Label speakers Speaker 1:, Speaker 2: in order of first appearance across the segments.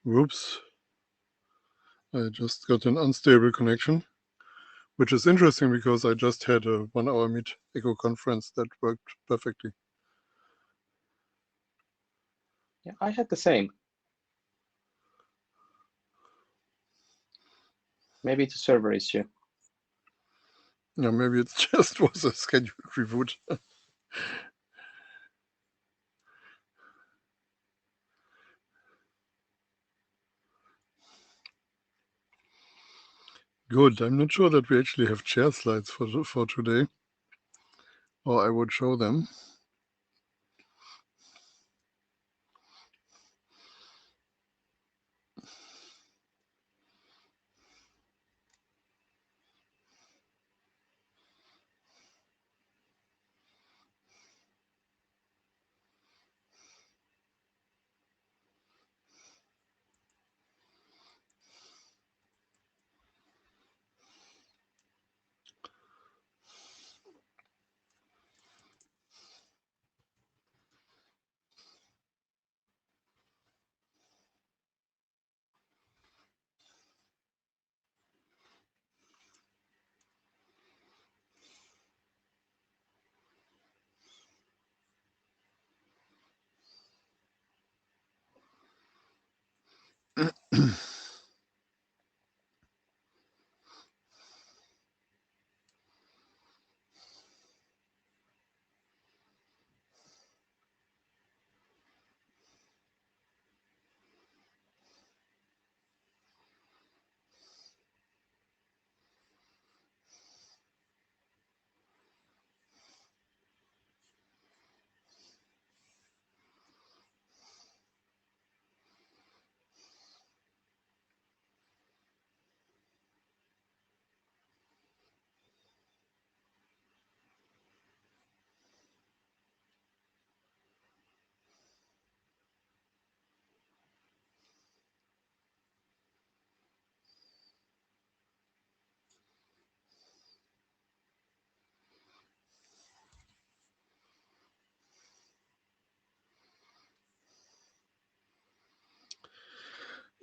Speaker 1: Whoops. I just got an unstable connection, which is interesting because I just had a 1-hour Meet Echo conference that worked perfectly.
Speaker 2: Yeah, I had the same. Maybe it's a server issue.
Speaker 1: Yeah, maybe it just was a scheduled reboot. Good. I'm not sure that we actually have chair slides for today, or I would show them.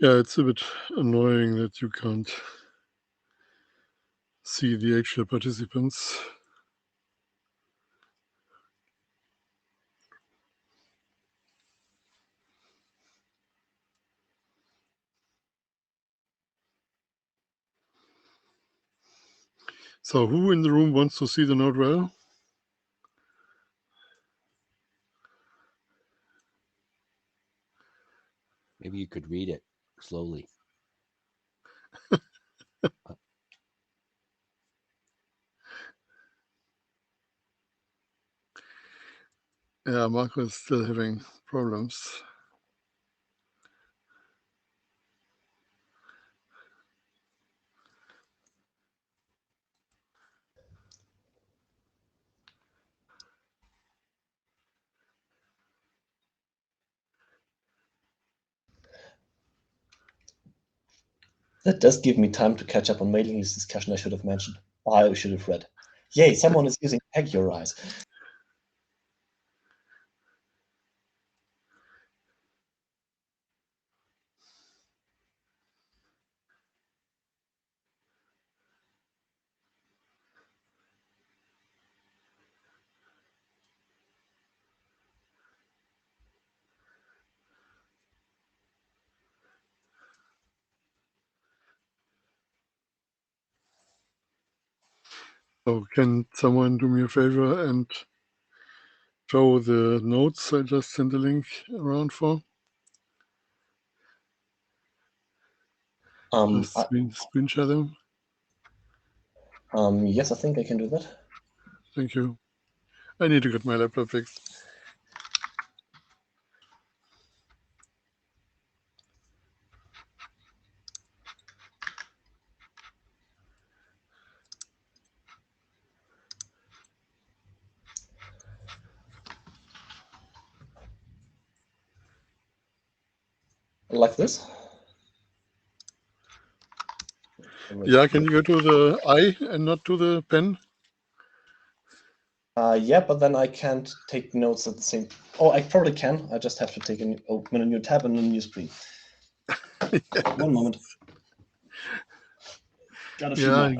Speaker 1: Yeah, it's a bit annoying that you can't see the actual participants. So who in the room wants to see the note well?
Speaker 3: Maybe you could read it slowly.
Speaker 1: Yeah, Marco is still having problems.
Speaker 4: That does give me time to catch up on mailing list discussion I should have mentioned. I should have read. Yay, someone is using Pagiorize.
Speaker 1: So can someone do me a favor and show the notes I just sent a link around for? Just screen share them.
Speaker 4: Yes, I think I can do that.
Speaker 1: Thank you. I need to get my laptop fixed.
Speaker 4: Like this?
Speaker 1: Yeah, can you go to the I and not to the pen?
Speaker 4: Yeah, but then I can't take notes at the same. Oh, I probably can. I just have to open a new tab and a new screen. One moment. Got a few more.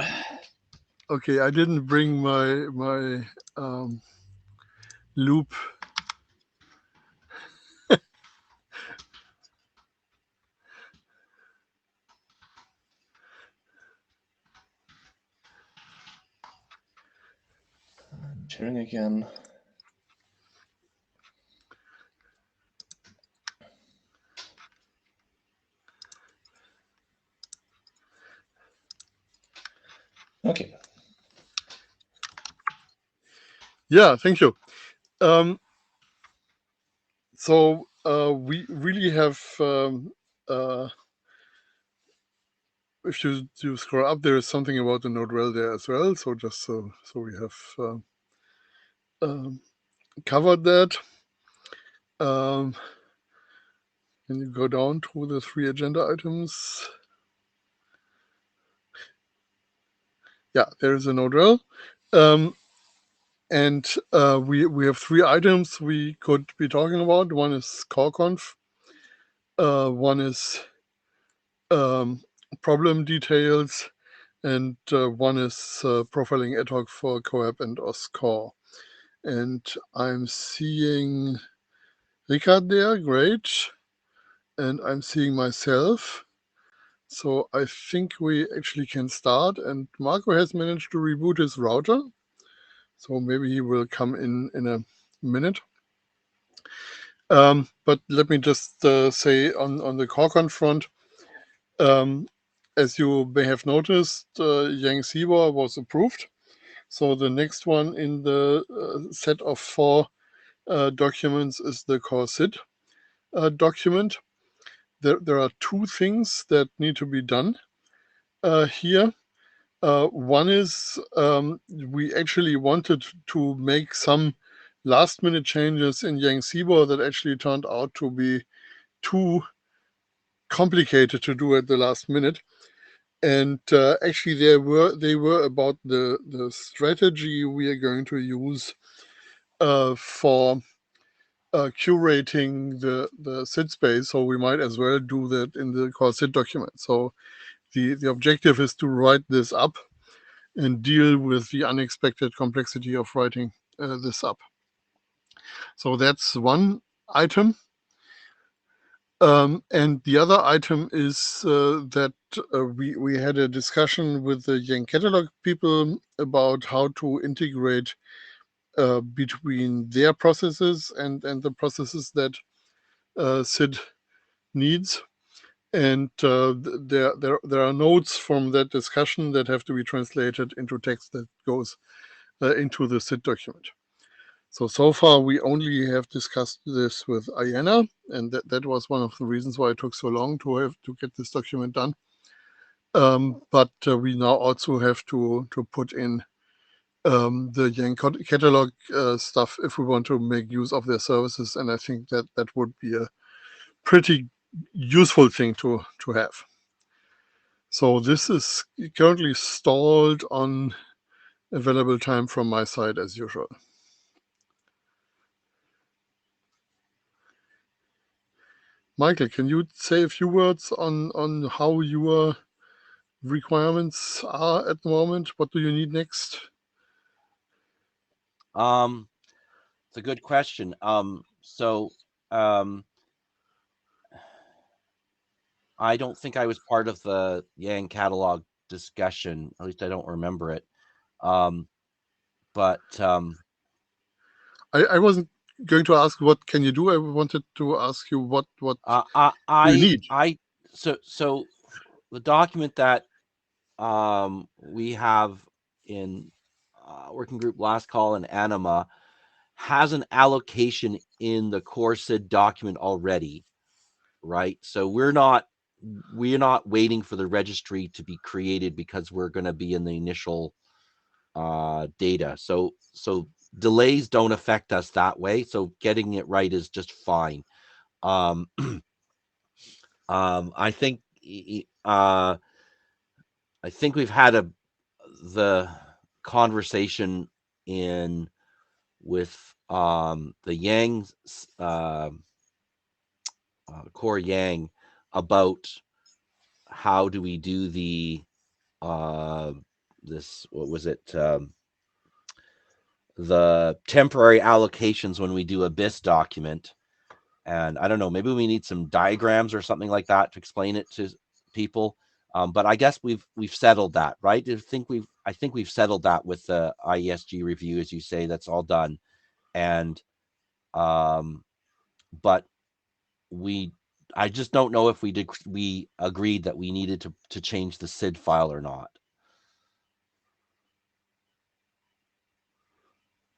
Speaker 1: Okay, I didn't bring my loop.
Speaker 4: Sharing again. Okay.
Speaker 1: Yeah, thank you. So we really have, if you scroll up, there is something about the node rel there as well. So just so we have covered that. Can you go down to the 3 agenda items? Yeah, there is a node rel. And we have 3 items we could be talking about. One is core-conf. One is problem details. And one is profiling ad hoc for CoAP and OSCORE. And I'm seeing Ricard there, great. And I'm seeing myself. So I think we actually can start. And Marco has managed to reboot his router. So maybe he will come in a minute. But let me just say on the core-conf front, as you may have noticed, Yang Sibo was approved. So the next one in the set of 4 documents is the core SID document. There are 2 things that need to be done here. One is we actually wanted to make some last-minute changes in Yang Sibo that actually turned out to be too complicated to do at the last minute. And actually, they were about the strategy we are going to use for curating the SID space. So we might as well do that in the core SID document. So the objective is to write this up and deal with the unexpected complexity of writing this up. So that's one item. And the other item is that we had a discussion with the Yang catalog people about how to integrate between their processes and the processes that SID needs. And there are notes from that discussion that have to be translated into text that goes into the SID document. So far, we only have discussed this with Ayana, and that was one of the reasons why it took so long to get this document done. But we now also have to put in the Yang catalog stuff if we want to make use of their services, and I think that would be a pretty useful thing to have. So this is currently stalled on available time from my side as usual. Michael, can you say a few words on how your requirements are at the moment? What do you need next?
Speaker 3: It's a good question. I don't think I was part of the Yang catalog discussion. At least I don't remember it.
Speaker 1: I wasn't going to ask what can you do. I wanted to ask you what you need.
Speaker 3: So the document that we have in working group last call and Anima has an allocation in the core SID document already, right? So we're not waiting for the registry to be created because we're going to be in the initial data. So delays don't affect us that way. So getting it right is just fine. I think we've had the conversation with the Yang core Yang about how do we do the this, what was it, the temporary allocations when we do a BIS document. And I don't know, maybe we need some diagrams or something like that to explain it to people. But I guess we've settled that, right? I think we've settled that with the IESG review, as you say. That's all done. And but I just don't know if we agreed that we needed to change the SID file or not.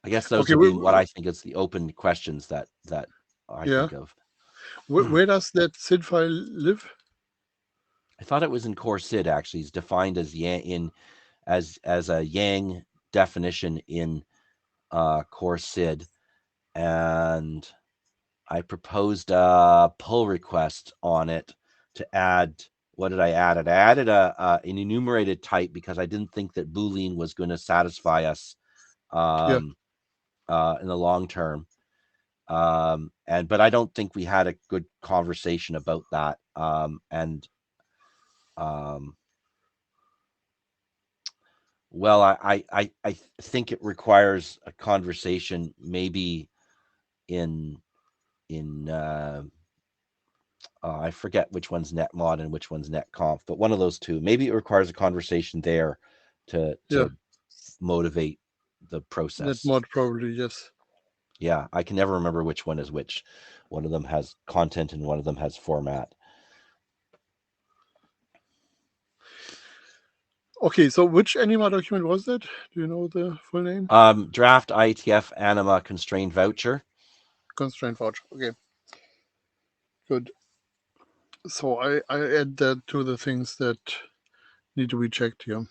Speaker 3: I guess those would be what I think is the open questions that I think of.
Speaker 1: Where does that SID file live?
Speaker 3: I thought it was in core SID. Actually, it's defined as as a Yang definition in core SID, and I proposed a pull request on it to add. What did I add? I added an enumerated type because I didn't think that Boolean was going to satisfy us in the long term. But I don't think we had a good conversation about that. Well, I think it requires a conversation, maybe in I forget which one's netmod and which one's netconf, but one of those two. Maybe it requires a conversation there to motivate the process.
Speaker 1: Netmod probably, yes.
Speaker 3: Yeah, I can never remember which one is which. One of them has content and one of them has format.
Speaker 1: Okay, so which Anima document was that? Do you know the full name?
Speaker 3: Draft IETF Anima Constrained Voucher.
Speaker 1: Constraint voucher. Okay. Good. So I add that to the things that need to be checked here.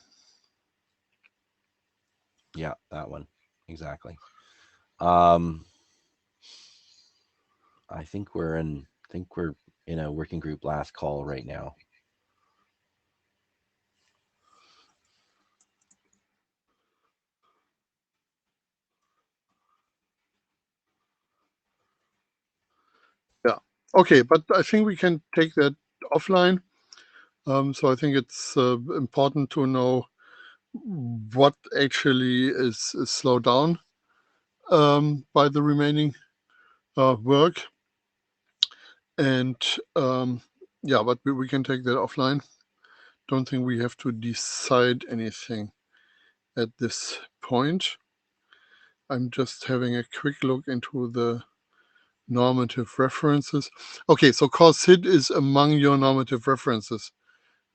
Speaker 3: Yeah, that one. Exactly. I think we're in a working group last call right now.
Speaker 1: Yeah. Okay, but I think we can take that offline. So I think it's important to know what actually is slowed down by the remaining work. And yeah, but we can take that offline. Don't think we have to decide anything at this point. I'm just having a quick look into the normative references. Okay, so core SID is among your normative references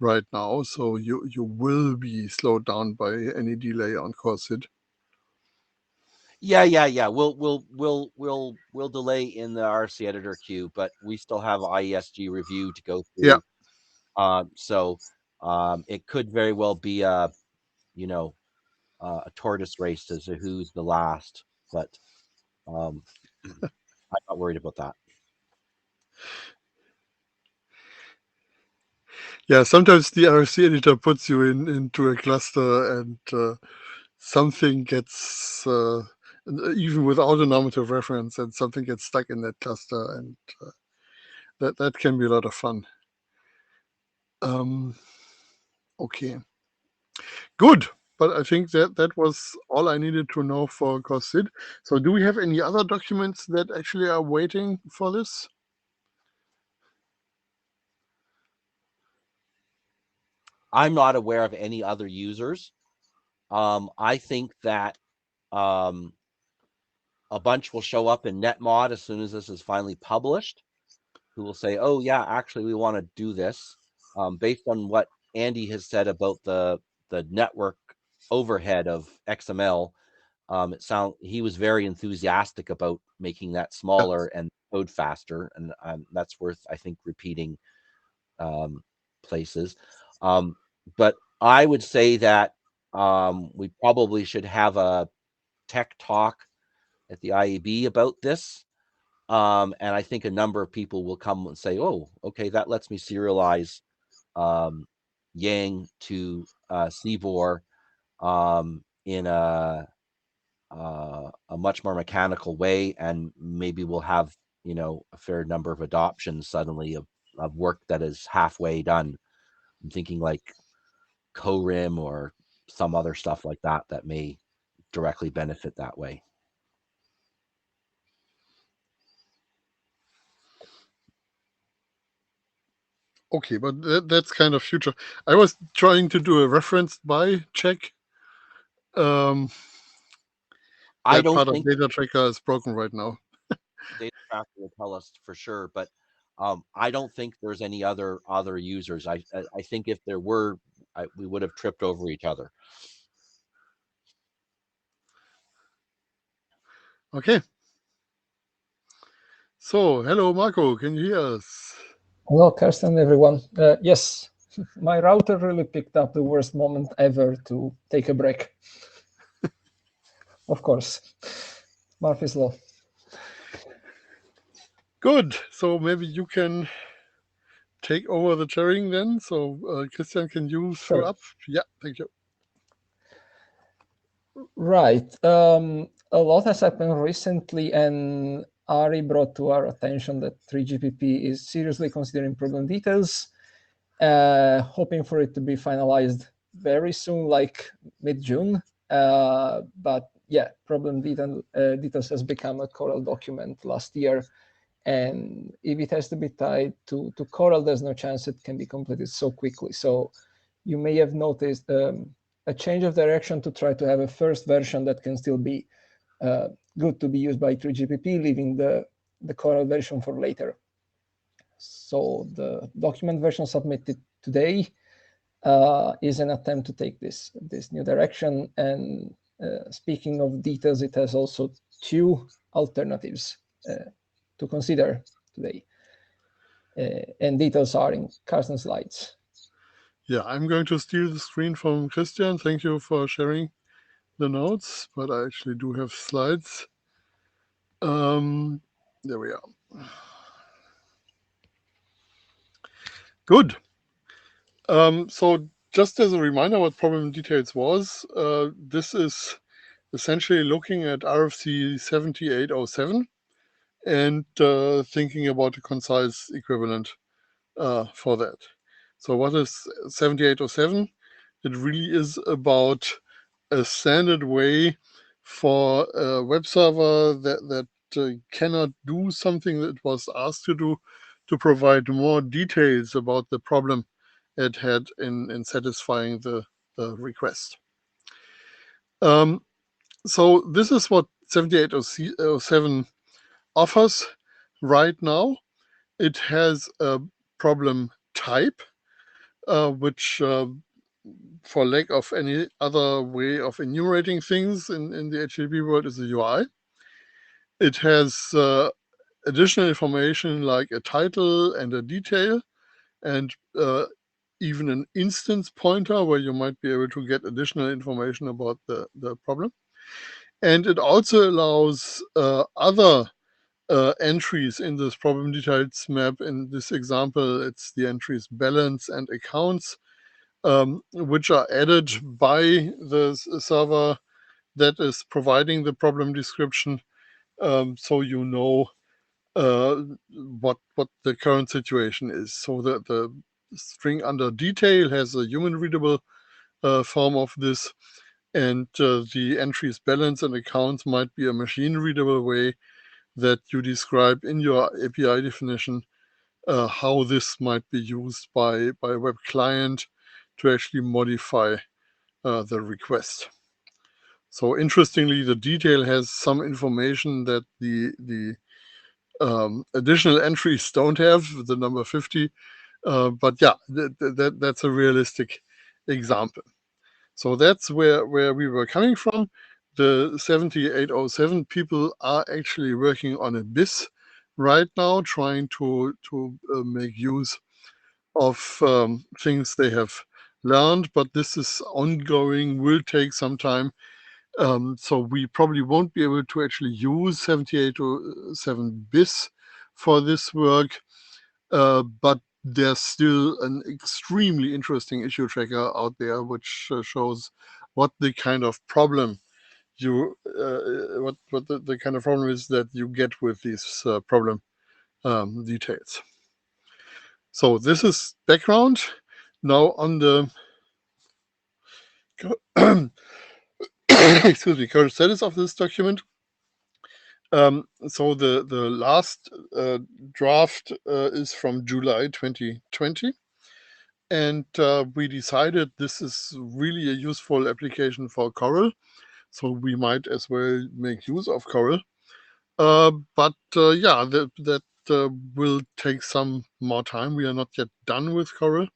Speaker 1: right now, so you will be slowed down by any delay on core SID.
Speaker 3: Yeah. We'll delay in the RC editor queue, but we still have IESG review to go through.
Speaker 1: Yeah.
Speaker 3: So it could very well be a tortoise race as to who's the last, but I'm not worried about that.
Speaker 1: Yeah, sometimes the RC editor puts you into a cluster and something gets, even without a normative reference, and something gets stuck in that cluster, and that can be a lot of fun. Okay, good. But I think that was all I needed to know for core SID. So do we have any other documents that actually are waiting for this?
Speaker 3: I'm not aware of any other users. I think that a bunch will show up in netmod as soon as this is finally published, who will say, oh yeah, actually we want to do this. Based on what Andy has said about the network overhead of XML, he was very enthusiastic about making that smaller and code faster, and that's worth, I think, repeating places. But I would say that we probably should have a tech talk at the IAB about this. And I think a number of people will come and say, oh, okay, that lets me serialize Yang to Cibor in a much more mechanical way, and maybe we'll have a fair number of adoptions suddenly of work that is halfway done. I'm thinking like CORIM or some other stuff like that that may directly benefit that way.
Speaker 1: Okay, but that's kind of future. I was trying to do a reference by check.
Speaker 3: I
Speaker 1: That
Speaker 3: don't
Speaker 1: part of
Speaker 3: think
Speaker 1: data tracker is broken right now.
Speaker 3: data tracker will tell us for sure, but I don't think there's any other users. I think if there were, we would have tripped over each other.
Speaker 1: Okay. So, hello, Marco. Can you hear us?
Speaker 5: Hello, Karsten, everyone. Yes, my router really picked up the worst moment ever to take a break. Of course, Murphy's Law.
Speaker 1: Good. So maybe you can take over the chairing then. So Christian, can you throw up? Yeah, thank you.
Speaker 5: Right. A lot has happened recently, and Ari brought to our attention that 3GPP is seriously considering problem details, hoping for it to be finalized very soon, like mid-June. But yeah, problem details has become a Coral document last year. And if it has to be tied to Coral, there's no chance it can be completed so quickly. So you may have noticed a change of direction to try to have a first version that can still be good to be used by 3GPP, leaving the Coral version for later. So the document version submitted today is an attempt to take this new direction. And speaking of details, it has also two alternatives to consider today. And details are in Karsten's slides.
Speaker 1: Yeah, I'm going to steal the screen from Christian. Thank you for sharing the notes, but I actually do have slides. There we are. Good. So just as a reminder what problem details was, this is essentially looking at RFC 7807 and thinking about a concise equivalent for that. So what is 7807? It really is about a standard way for a web server that cannot do something that was asked to do, to provide more details about the problem it had in satisfying the request. So this is what 7807 offers right now. It has a problem type, which for lack of any other way of enumerating things in the HTTP world is a UI. It has additional information like a title and a detail, and even an instance pointer where you might be able to get additional information about the problem. And it also allows other entries in this problem details map. In this example, it's the entries balance and accounts, which are added by the server that is providing the problem description, so you know what the current situation is. So the string under detail has a human readable form of this, and the entries balance and accounts might be a machine readable way that you describe in your API definition how this might be used by a web client to actually modify the request. So interestingly, the detail has some information that the additional entries don't have, the number 50. But yeah, that's a realistic example. So that's where we were coming from. The 7807 people are actually working on a BIS right now, trying to make use of things they have learned, but this is ongoing, will take some time. So we probably won't be able to actually use 7807 BIS for this work, but there's still an extremely interesting issue tracker out there which shows what the kind of problem you what the kind of problem is that you get with these problem details. So this is background. Now on the excuse me, current status of this document. So the last draft is from July 2020. And we decided this is really a useful application for Coral. So we might as well make use of Coral. But yeah, that will take some more time. We are not yet done with Coral.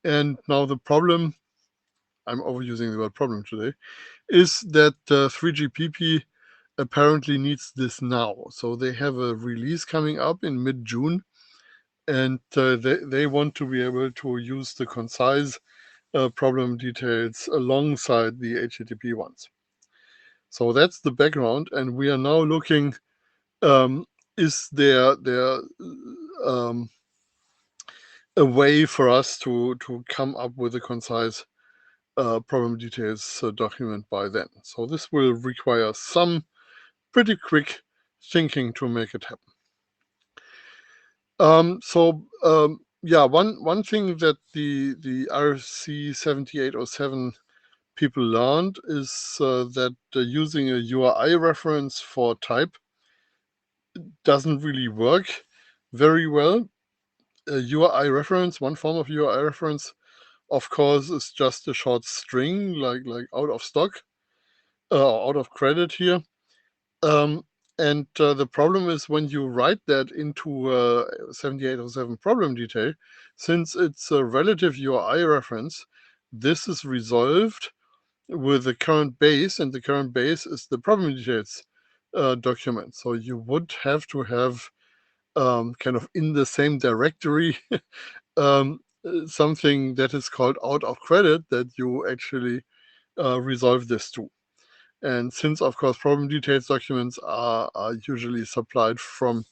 Speaker 1: And now the problem, I'm overusing the word problem today, is that 3GPP apparently needs this now. So they have a release coming up in mid-June, and they want to be able to use the concise problem details alongside the HTTP ones. So that's the background, and we are now looking, is there a way for us to come up with a concise problem details document by then? So this will require some pretty quick thinking to make it happen. Yeah, one thing that the RC 7807 people learned is that using a URI reference for type doesn't really work very well. A URI reference, one form of URI reference, of course, is just a short string, like out of stock, out of credit here. And the problem is when you write that into 7807 problem detail, since it's a relative URI reference, this is resolved with the current base, and the current base is the problem details document. So you would have to have kind of in the same directory something that is called out of credit that you actually resolve this to. And since, of course, problem details documents are usually supplied from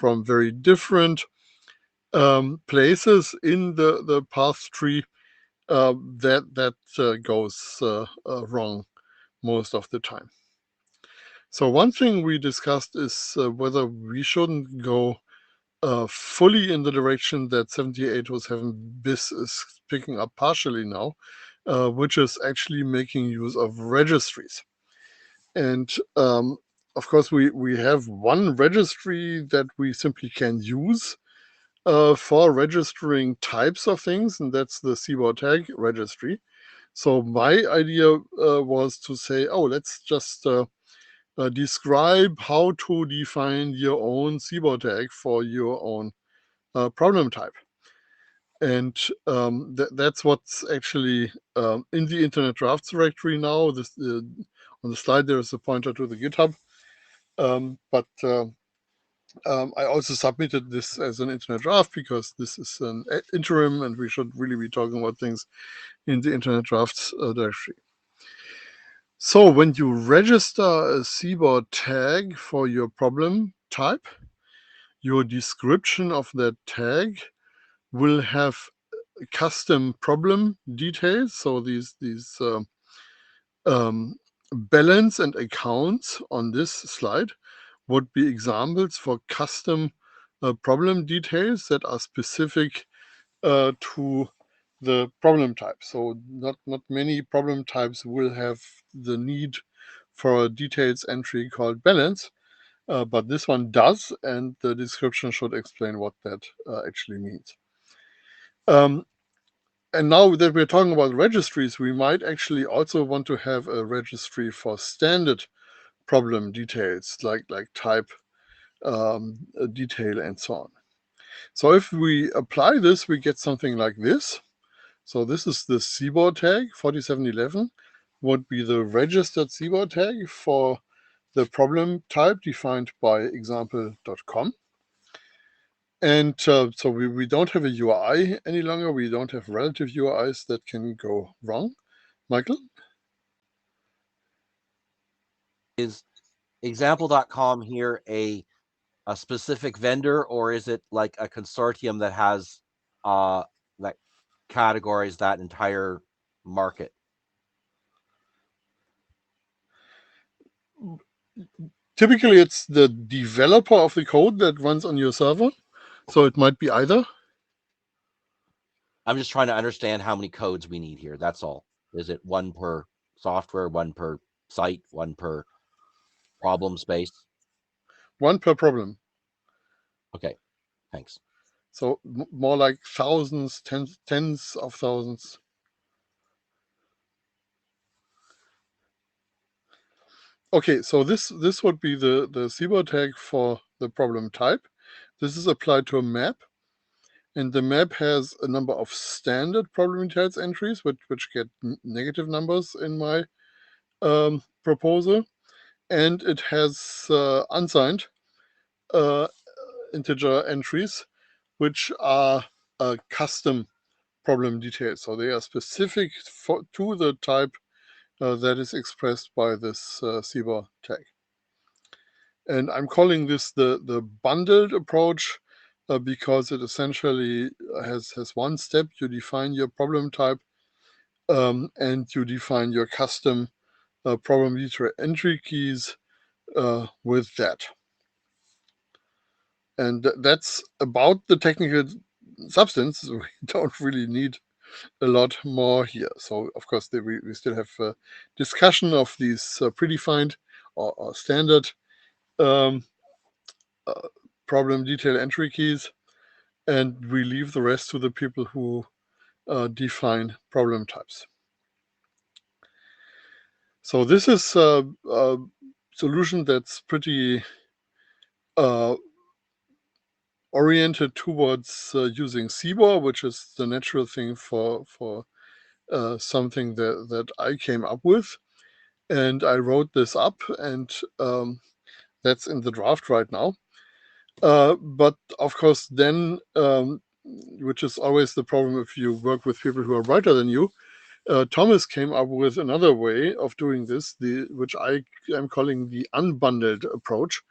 Speaker 1: very different places in the path tree, that goes wrong most of the time. So one thing we discussed is whether we shouldn't go fully in the direction that 7807 BIS is picking up partially now, which is actually making use of registries. And of course, we have one registry that we simply can use for registering types of things, and that's the Sibo Tag Registry. So my idea was to say, oh, let's just describe how to define your own Sibo tag for your own problem type. And that's what's actually in the Internet Drafts directory now. This on the slide there is a pointer to the GitHub. But I also submitted this as an Internet Draft because this is an interim and we should really be talking about things in the Internet Drafts directory. So when you register a Sibo tag for your problem type, your description of that tag will have custom problem details. So these balance and accounts on this slide would be examples for custom problem details that are specific to the problem type. So not many problem types will have the need for a details entry called balance, but this one does, and the description should explain what that actually means. And now that we're talking about registries, we might actually also want to have a registry for standard problem details, like type, detail, and so on. So if we apply this, we get something like this. So this is the Sibo tag 4711, would be the registered Sibo tag for the problem type defined by example.com. And so we don't have a URI any longer. We don't have relative URIs that can go wrong. Michael?
Speaker 3: Is example.com here a specific vendor, or is it like a consortium that has that categories that entire market?
Speaker 1: Typically, it's the developer of the code that runs on your server. So it might be either.
Speaker 3: I'm just trying to understand how many codes we need here. That's all. Is it one per software, one per site, one per problem space?
Speaker 1: One per problem.
Speaker 3: Okay, thanks.
Speaker 1: So more like thousands, tens of thousands. Okay, so this would be the Sibo tag for the problem type. This is applied to a map, and the map has a number of standard problem details entries, which get negative numbers in my proposal, and it has unsigned integer entries, which are custom problem details. So they are specific to the type that is expressed by this Sibo tag. And I'm calling this the bundled approach because it essentially has one step. You define your problem type and you define your custom problem detail entry keys with that. And that's about the technical substance. We don't really need a lot more here. So of course we still have a discussion of these predefined or standard problem detail entry keys, and we leave the rest to the people who define problem types. So this is a solution that's pretty oriented towards using Sibo, which is the natural thing for something that I came up with. And I wrote this up, and that's in the draft right now. But of course, then, which is always the problem if you work with people who are brighter than you, Thomas came up with another way of doing this, which I am calling the unbundled approach.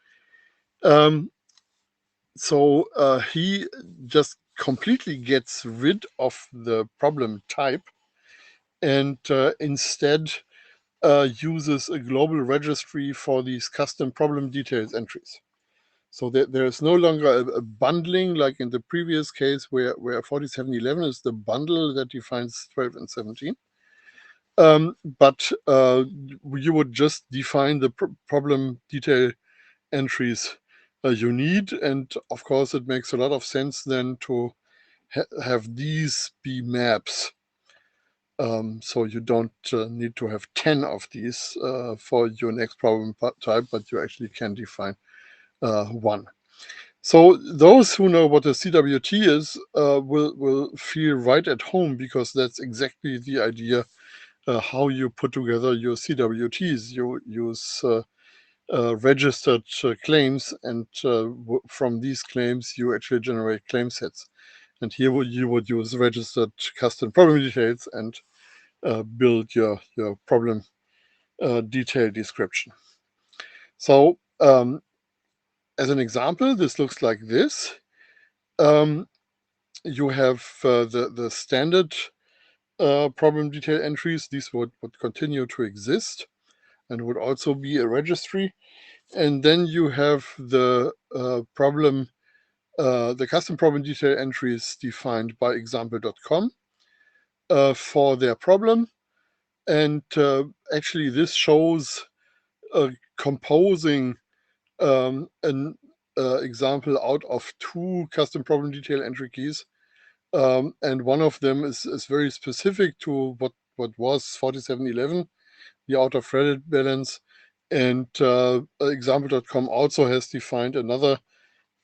Speaker 1: So he just completely gets rid of the problem type and instead uses a global registry for these custom problem details entries. So there is no longer a bundling like in the previous case where 4711 is the bundle that defines 12 and 17. But you would just define the problem detail entries you need. And of course, it makes a lot of sense then to have these be maps. So you don't need to have 10 of these for your next problem type, but you actually can define one. So those who know what a CWT is will feel right at home, because that's exactly the idea how you put together your CWTs. You use registered claims, and from these claims you actually generate claim sets. And here you would use registered custom problem details and build your problem detail description. So as an example, this looks like this. You have the standard problem detail entries. These would continue to exist and would also be a registry. And then you have the the custom problem detail entries defined by example.com for their problem. And actually this shows composing an example out of two custom problem detail entry keys. And one of them is very specific to what was 4711, the out-of-threaded balance. And example.com also has defined another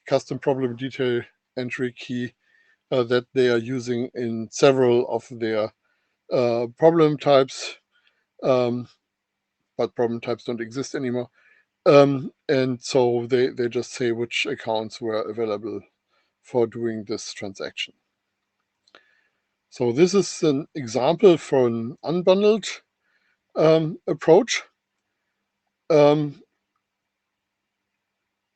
Speaker 1: custom problem detail entry key that they are using in several of their problem types, but problem types don't exist anymore. And so they just say which accounts were available for doing this transaction. So this is an example for an unbundled approach.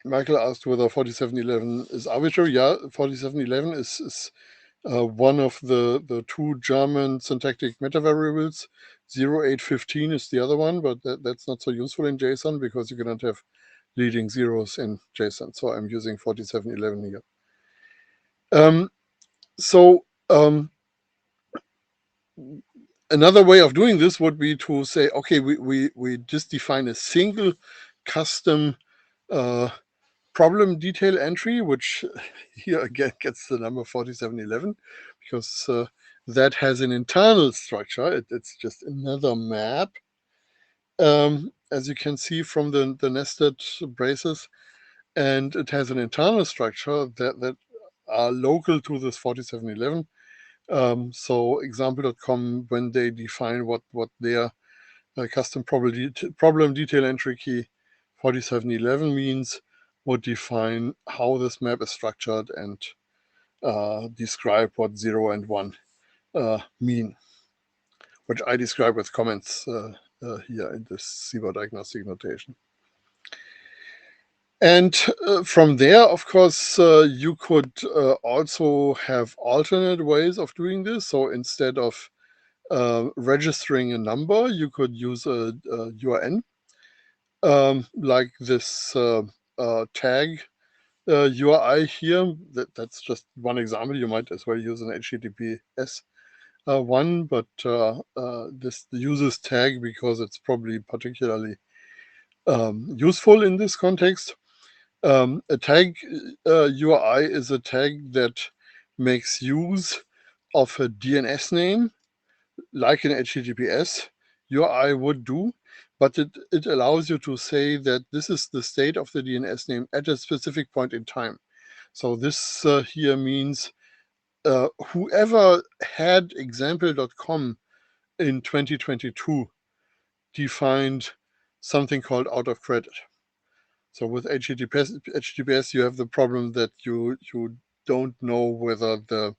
Speaker 1: Michael asked whether 4711 is arbitrary. Yeah, 4711 is one of the two German syntactic metavariables. 0815 is the other one, but that's not so useful in JSON because you cannot have leading zeros in JSON. So I'm using 4711 here. another way of doing this would be to say, okay, we just define a single custom problem detail entry, which here again gets the number 4711, because that has an internal structure. It's just another map, as you can see from the nested braces, and it has an internal structure that are local to this 4711. So example.com, when they define what their custom problem detail entry key 4711 means, would define how this map is structured and describe what 0 and 1 mean, which I describe with comments here in this Sibo diagnostic notation. And from there, of course, you could also have alternate ways of doing this. So instead of registering a number, you could use a URN, like this tag URI here. That's just one example. You might as well use an HTTPS one, but this uses tag because it's probably particularly useful in this context. A tag URI is a tag that makes use of a DNS name, like an HTTPS URI would do, but it allows you to say that this is the state of the DNS name at a specific point in time. So this here means whoever had example.com in 2022 defined something called out of credit. So with HTTPS, you have the problem that you don't know whether the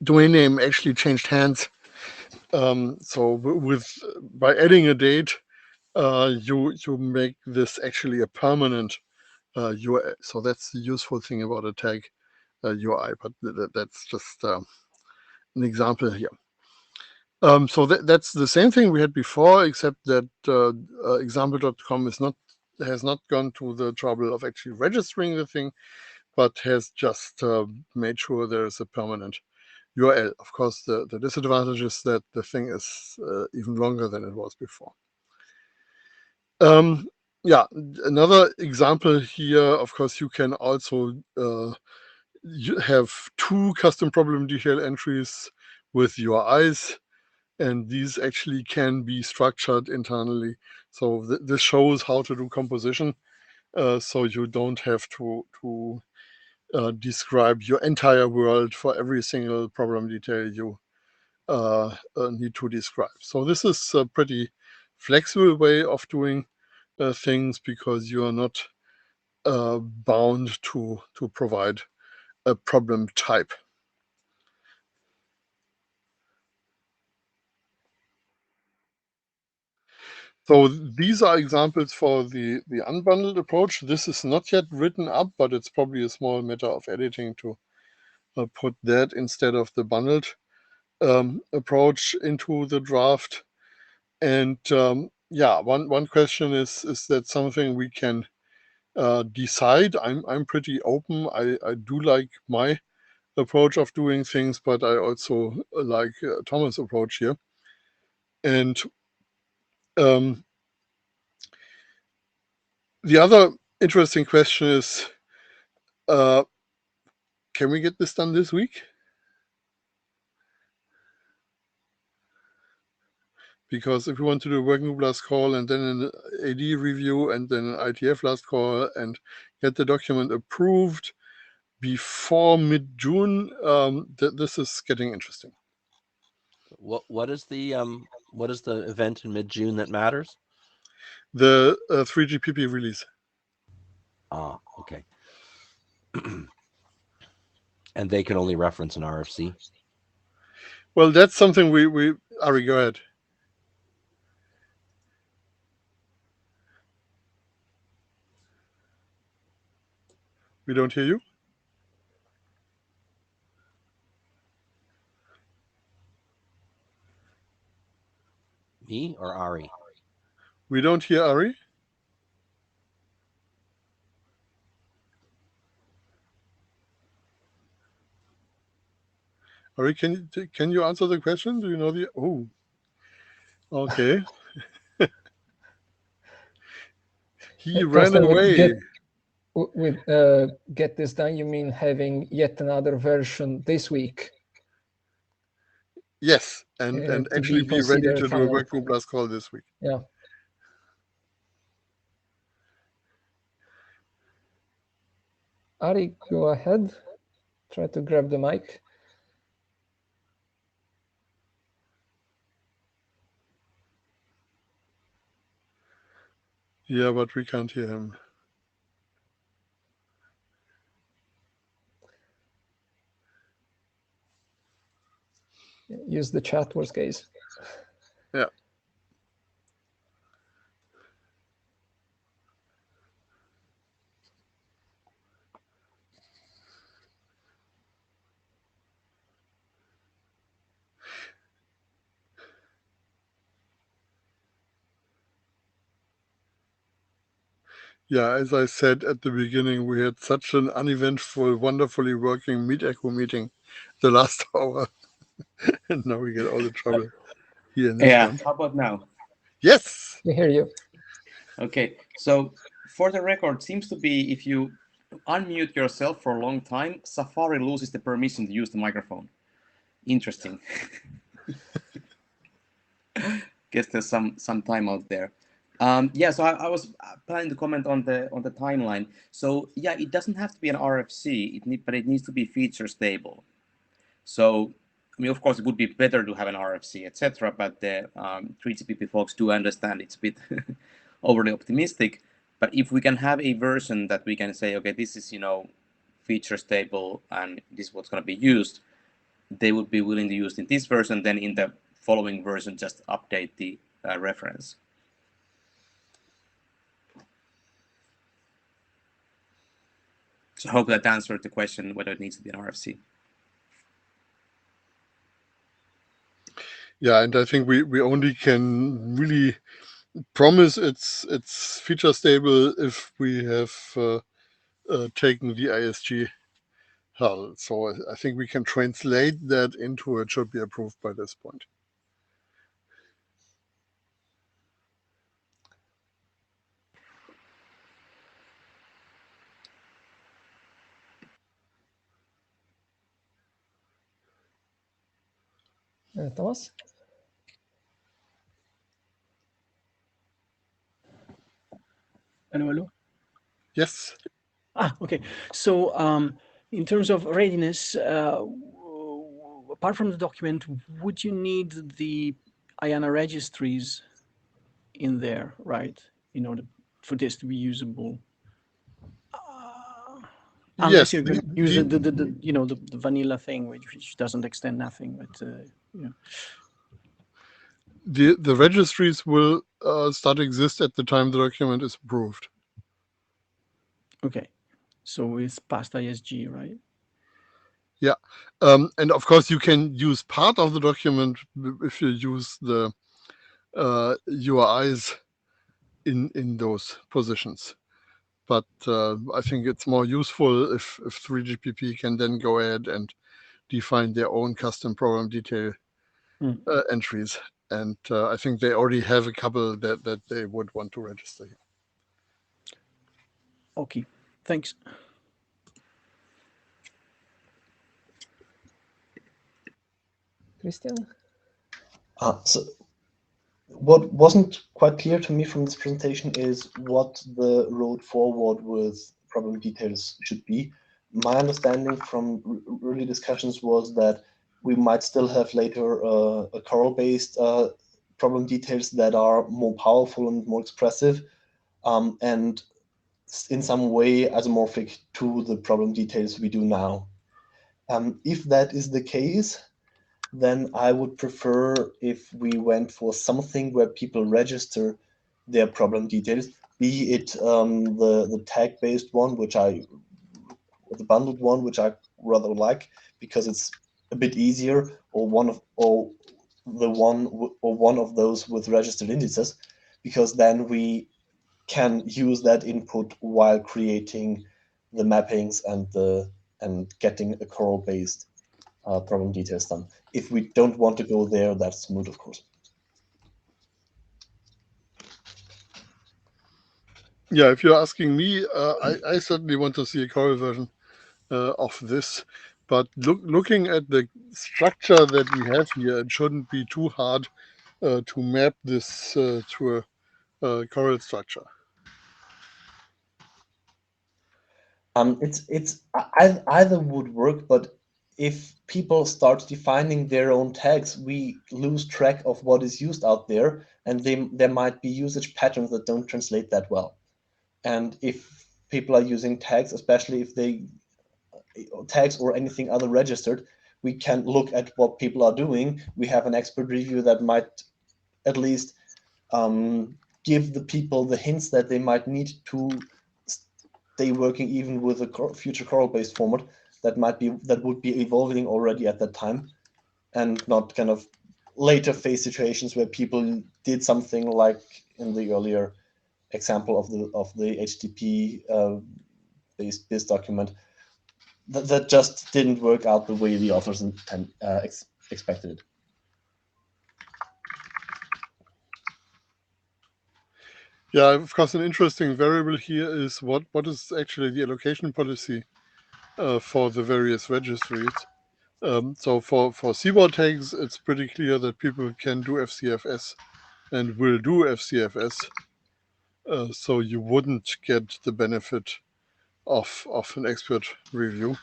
Speaker 1: domain name actually changed hands. So by adding a date, you make this actually a permanent URL. So that's the useful thing about a tag URI, but that's just an example here. So that's the same thing we had before, except that example.com has not gone to the trouble of actually registering the thing, but has just made sure there is a permanent URL. Of course, the disadvantage is that the thing is even longer than it was before. Yeah, another example here, of course, you can also you have two custom problem detail entries with URIs, and these actually can be structured internally. So this shows how to do composition, so you don't have to describe your entire world for every single problem detail you need to describe. So this is a pretty flexible way of doing things, because you are not bound to provide a problem type. So these are examples for the unbundled approach. This is not yet written up, but it's probably a small matter of editing to put that instead of the bundled approach into the draft. And yeah, one question is that something we can decide? I'm pretty open. I do like my approach of doing things, but I also like Thomas' approach here. And the other interesting question is, can we get this done this week? Because if we want to do a working group last call and then an AD review and then an IETF last call and get the document approved before mid-June, this is getting interesting.
Speaker 3: What is the event in mid-June that matters?
Speaker 1: The 3GPP release.
Speaker 3: Ah, okay. And they can only reference an RFC?
Speaker 1: Well, that's something we Ari, go ahead. We don't hear you.
Speaker 3: Me or Ari?
Speaker 1: We don't hear Ari. Ari, can you answer the question? Do you know the? Oh, okay. He ran
Speaker 5: Carsten,
Speaker 1: away.
Speaker 5: get this done, you mean having yet another version this week?
Speaker 1: Yes, and
Speaker 5: to
Speaker 1: actually be ready
Speaker 5: considered
Speaker 1: to do a
Speaker 5: final.
Speaker 1: working group last call this week.
Speaker 5: Yeah. Ari, go ahead. Try to grab the mic.
Speaker 1: Yeah, but we can't hear him.
Speaker 5: Use the chat, worst case.
Speaker 1: Yeah. Yeah, as I said at the beginning, we had such an uneventful, wonderfully working Meet Echo meeting the last hour. And now we get all the trouble here in this one.
Speaker 2: How about now?
Speaker 1: Yes.
Speaker 5: We hear you.
Speaker 2: Okay, so for the record, seems to be if you unmute yourself for a long time, Safari loses the permission to use the microphone. Interesting. Guess there's some timeout there. Yeah, so I was planning to comment on the timeline. So yeah, it doesn't have to be an RFC, but it needs to be feature stable. So I mean, of course, it would be better to have an RFC, etc. But the 3GPP folks do understand it's a bit overly optimistic. But if we can have a version that we can say, okay, this is feature stable and this is what's going to be used, they would be willing to use in this version. Then in the following version, just update the reference. So I hope that answered the question whether it needs to be an RFC.
Speaker 1: Yeah, and I think we only can really promise it's feature stable if we have taken the ISG HAL. So I think we can translate that into it should be approved by this point.
Speaker 5: Thomas?
Speaker 6: Hello?
Speaker 1: Yes.
Speaker 6: Okay. So in terms of readiness, apart from the document, would you need the IANA registries in there, right, in order for this to be usable? Unless
Speaker 1: Yes,
Speaker 6: you're going to use the vanilla thing, which doesn't extend nothing, but
Speaker 1: the registries will start to exist at the time the document is approved.
Speaker 6: Okay, so it's past ISG, right?
Speaker 1: Yeah, and of course you can use part of the document if you use the URIs in those positions. But I think it's more useful if 3GPP can then go ahead and define their own custom program detail entries. And I think they already have a couple that they would want to register here.
Speaker 6: Okay, thanks.
Speaker 5: Christian?
Speaker 4: So what wasn't quite clear to me from this presentation is what the road forward with problem details should be. My understanding from early discussions was that we might still have later a Corel-based problem details that are more powerful and more expressive, and in some way isomorphic to the problem details we do now. If that is the case, then I would prefer if we went for something where people register their problem details, be it the tag-based one, or the bundled one, which I rather like because it's a bit easier, or one of those with registered indices, because then we can use that input while creating the mappings and getting a Corel-based problem details done. If we don't want to go there, that's moot, of course.
Speaker 1: Yeah, if you're asking me, I certainly want to see a Corel version of this. But looking at the structure that we have here, it shouldn't be too hard to map this to a Corel structure.
Speaker 4: It's either would work, but if people start defining their own tags, we lose track of what is used out there, and there might be usage patterns that don't translate that well. And if people are using tags, especially if they tags or anything other registered, we can look at what people are doing. We have an expert review that might at least give the people the hints that they might need to stay working even with a future Corel-based format that would be evolving already at that time, and not kind of later phase situations where people did something like in the earlier example of the HTTP based BIS document that just didn't work out the way the authors expected it.
Speaker 1: Yeah, of course, an interesting variable here is what is actually the allocation policy for the various registries. So for Sibo tags, it's pretty clear that people can do FCFS and will do FCFS. So you wouldn't get the benefit of an expert review.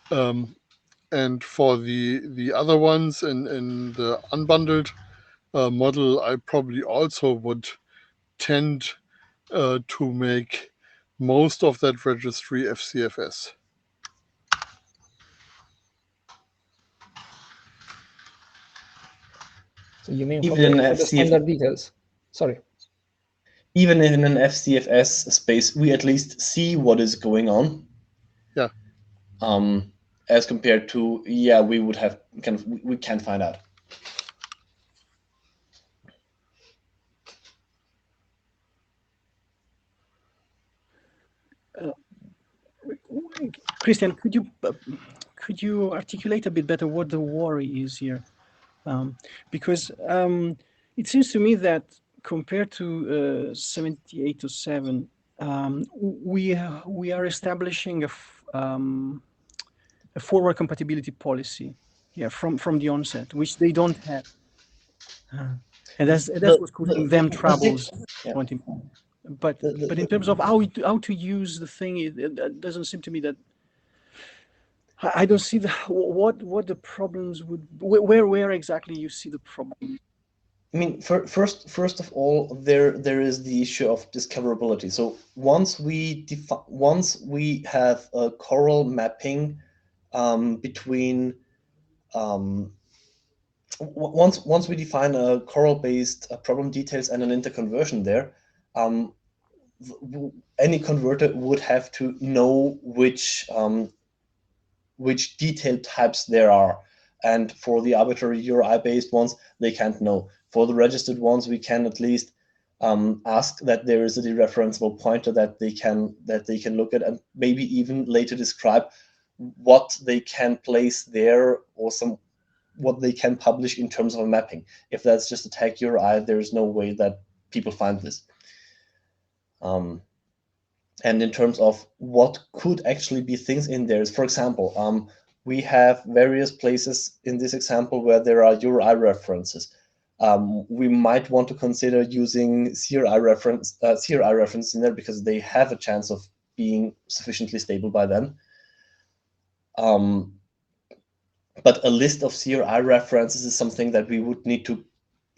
Speaker 1: And for the other ones in the unbundled model, I probably also would tend to make most of that registry FCFS.
Speaker 5: So you mean
Speaker 4: Even
Speaker 5: for the standard details? Sorry.
Speaker 4: Even in an FCFS space, we at least see what is going on.
Speaker 1: Yeah.
Speaker 4: As compared to, yeah, we would have we can't find out.
Speaker 6: Christian, could you articulate a bit better what the worry is here? Because it seems to me that compared to 7807, we are establishing a forward compatibility policy here from the onset, which they don't have, and that's what's causing them troubles.
Speaker 4: Yeah.
Speaker 6: But in terms of how to use the thing, it doesn't seem to me that I don't see what the problems would, where exactly you see the problem.
Speaker 4: I mean, first of all, there is the issue of discoverability. So once we have a Corel mapping between once we define a Corel-based problem details and an interconversion there, any converter would have to know which detail types there are. And for the arbitrary URI-based ones, they can't know. For the registered ones, we can at least ask that there is a dereferenceable pointer that they can look at, and maybe even later describe what they can place there, or what they can publish in terms of a mapping. If that's just a tag URI, there is no way that people find this. And in terms of what could actually be things in there is, for example, we have various places in this example where there are URI references. We might want to consider using CRI reference in there because they have a chance of being sufficiently stable by then. But a list of CRI references is something that we would need to,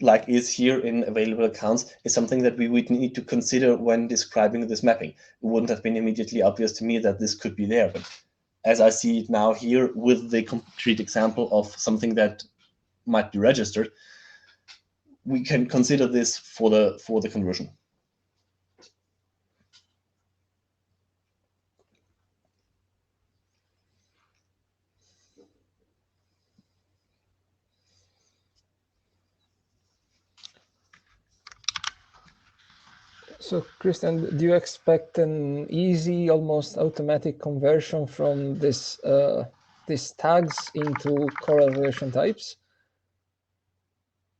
Speaker 4: like is here in available accounts, is something that we would need to consider when describing this mapping. It wouldn't have been immediately obvious to me that this could be there, but as I see it now here with the concrete example of something that might be registered, we can consider this for the conversion.
Speaker 5: So, Christian, do you expect an easy, almost automatic conversion from this these tags into Coral relation types?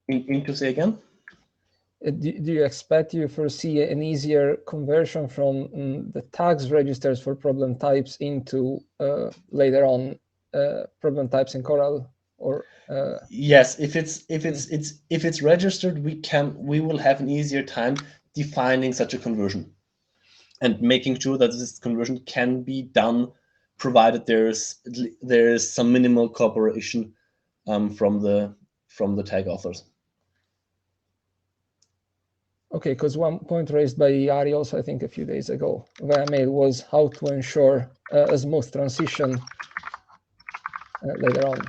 Speaker 4: Into say again?
Speaker 5: Do you foresee an easier conversion from the tags registers for problem types into later on problem types in Coral? Or
Speaker 4: yes, if it's registered, we will have an easier time defining such a conversion and making sure that this conversion can be done, provided there's some minimal cooperation from the tag authors.
Speaker 5: Okay, because one point raised by Ari also, I think, a few days ago via mail was how to ensure a smooth transition later on.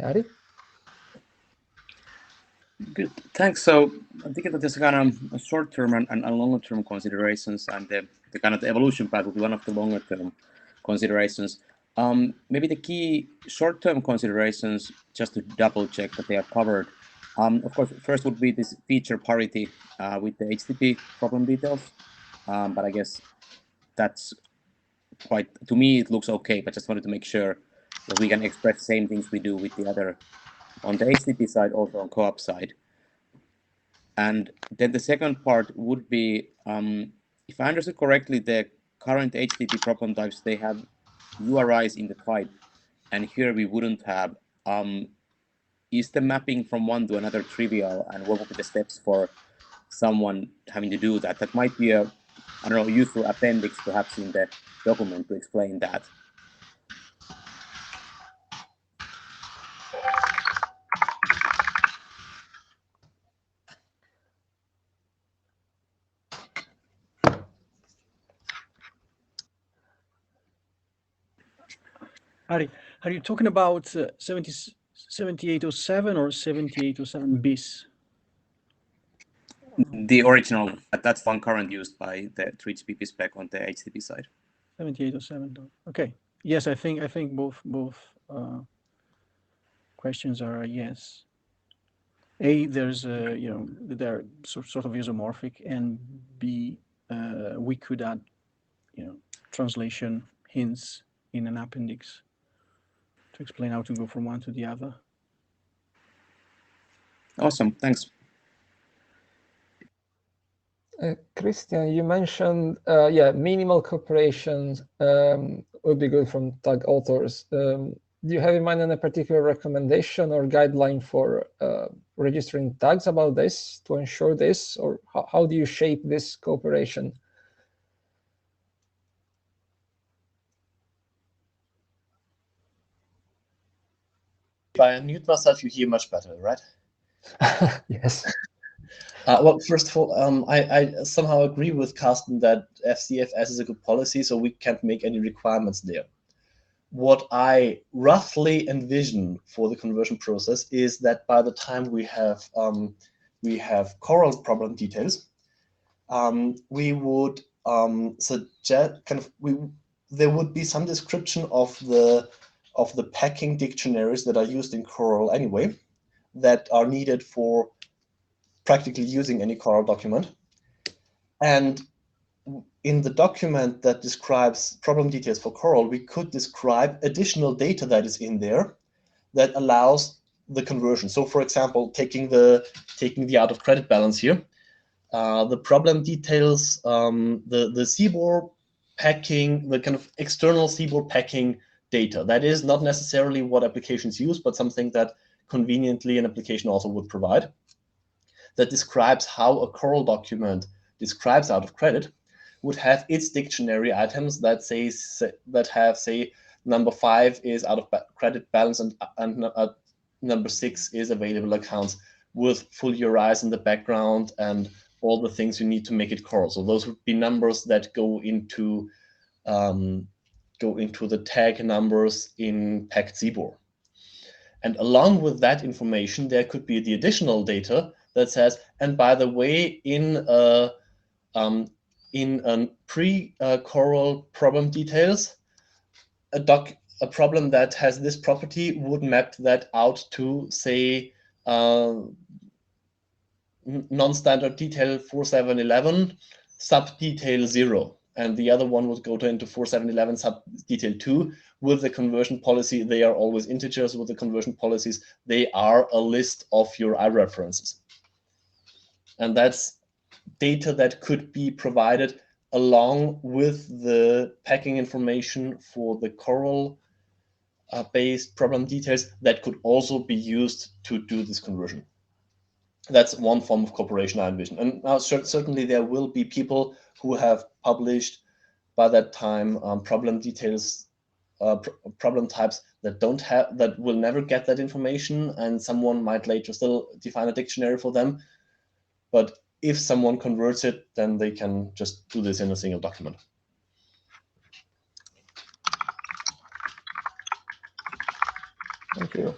Speaker 5: Ari?
Speaker 2: Good, thanks. So I'm thinking that there's kind of a short-term and longer-term considerations, and the kind of the evolution path will be one of the longer-term considerations. Maybe the key short-term considerations, just to double-check that they are covered. Of course, first would be this feature parity with the HTTP problem details, but I guess that's quite, to me, it looks okay, but just wanted to make sure that we can express the same things we do with the other, on the HTTP side, also on co-op side. And then the second part would be, if I understood correctly, the current HTTP problem types, they have URIs in the type, and here we wouldn't have. Is the mapping from one to another trivial, and what would be the steps for someone having to do that? That might be a, I don't know, useful appendix perhaps in the document to explain that.
Speaker 6: Ari, are you talking about 7807 or 7807 bis?
Speaker 2: The original, that's one current used by the 3GPP spec on the HTTP side.
Speaker 6: 7807. Okay. Yes, I think both questions are yes. A, there's they're sort of isomorphic, and B, we could add translation hints in an appendix to explain how to go from one to the other.
Speaker 2: Awesome, thanks.
Speaker 5: Christian, you mentioned, minimal cooperation would be good from tag authors. Do you have in mind any particular recommendation or guideline for registering tags about this to ensure this, or how do you shape this cooperation?
Speaker 4: If I unmute myself, you hear much better, right?
Speaker 5: Yes.
Speaker 4: Well, first of all, I somehow agree with Carsten that FCFS is a good policy, so we can't make any requirements there. What I roughly envision for the conversion process is that by the time we have Coral problem details, we would suggest there would be some description of the packing dictionaries that are used in Coral anyway, that are needed for practically using any Coral document. And in the document that describes problem details for Coral, we could describe additional data that is in there that allows the conversion. So for example, taking the out of credit balance here, the problem details, the Sibo packing, the kind of external Sibo packing data. That is not necessarily what applications use, but something that conveniently an application also would provide, that describes how a Coral document describes out of credit, would have its dictionary items that have number 5 is out of credit balance and number 6 is available accounts, with full URIs in the background and all the things you need to make it Coral. So those would be numbers that go into the tag numbers in packed Sibo. And along with that information, there could be the additional data that says, and by the way, in a pre-Coral problem details, a problem that has this property would map that out to, say, non-standard detail 4711 sub detail 0, and the other one would go into 4711 sub detail 2. With the conversion policy, they are always integers. With the conversion policies, they are a list of your iReferences. And that's data that could be provided along with the packing information for the Coral based problem details that could also be used to do this conversion. That's one form of cooperation I envision. And now certainly there will be people who have published by that time problem details, problem types that will never get that information, and someone might later still define a dictionary for them. But if someone converts it, then they can just do this in a single document.
Speaker 5: Thank you.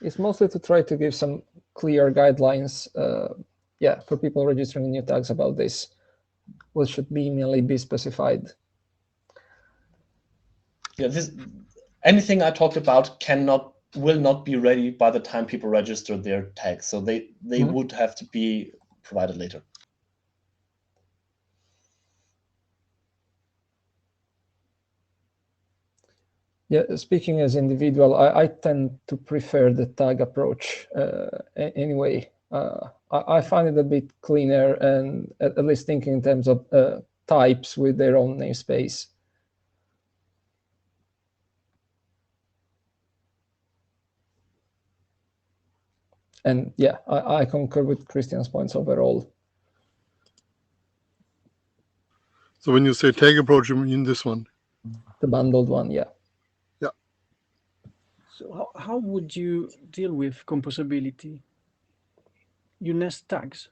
Speaker 5: It's mostly to try to give some clear guidelines, for people registering new tags about this. What should mainly be specified?
Speaker 4: Yeah, anything I talked about will not be ready by the time people register their tags, so they would have to be provided later.
Speaker 5: Yeah, speaking as individual, I tend to prefer the tag approach anyway. I find it a bit cleaner, and at least thinking in terms of types with their own namespace. And yeah, I concur with Christian's points overall.
Speaker 1: So when you say tag approach, you mean this one?
Speaker 5: The bundled one, yeah.
Speaker 1: Yeah.
Speaker 6: So how would you deal with composability? You nest tags.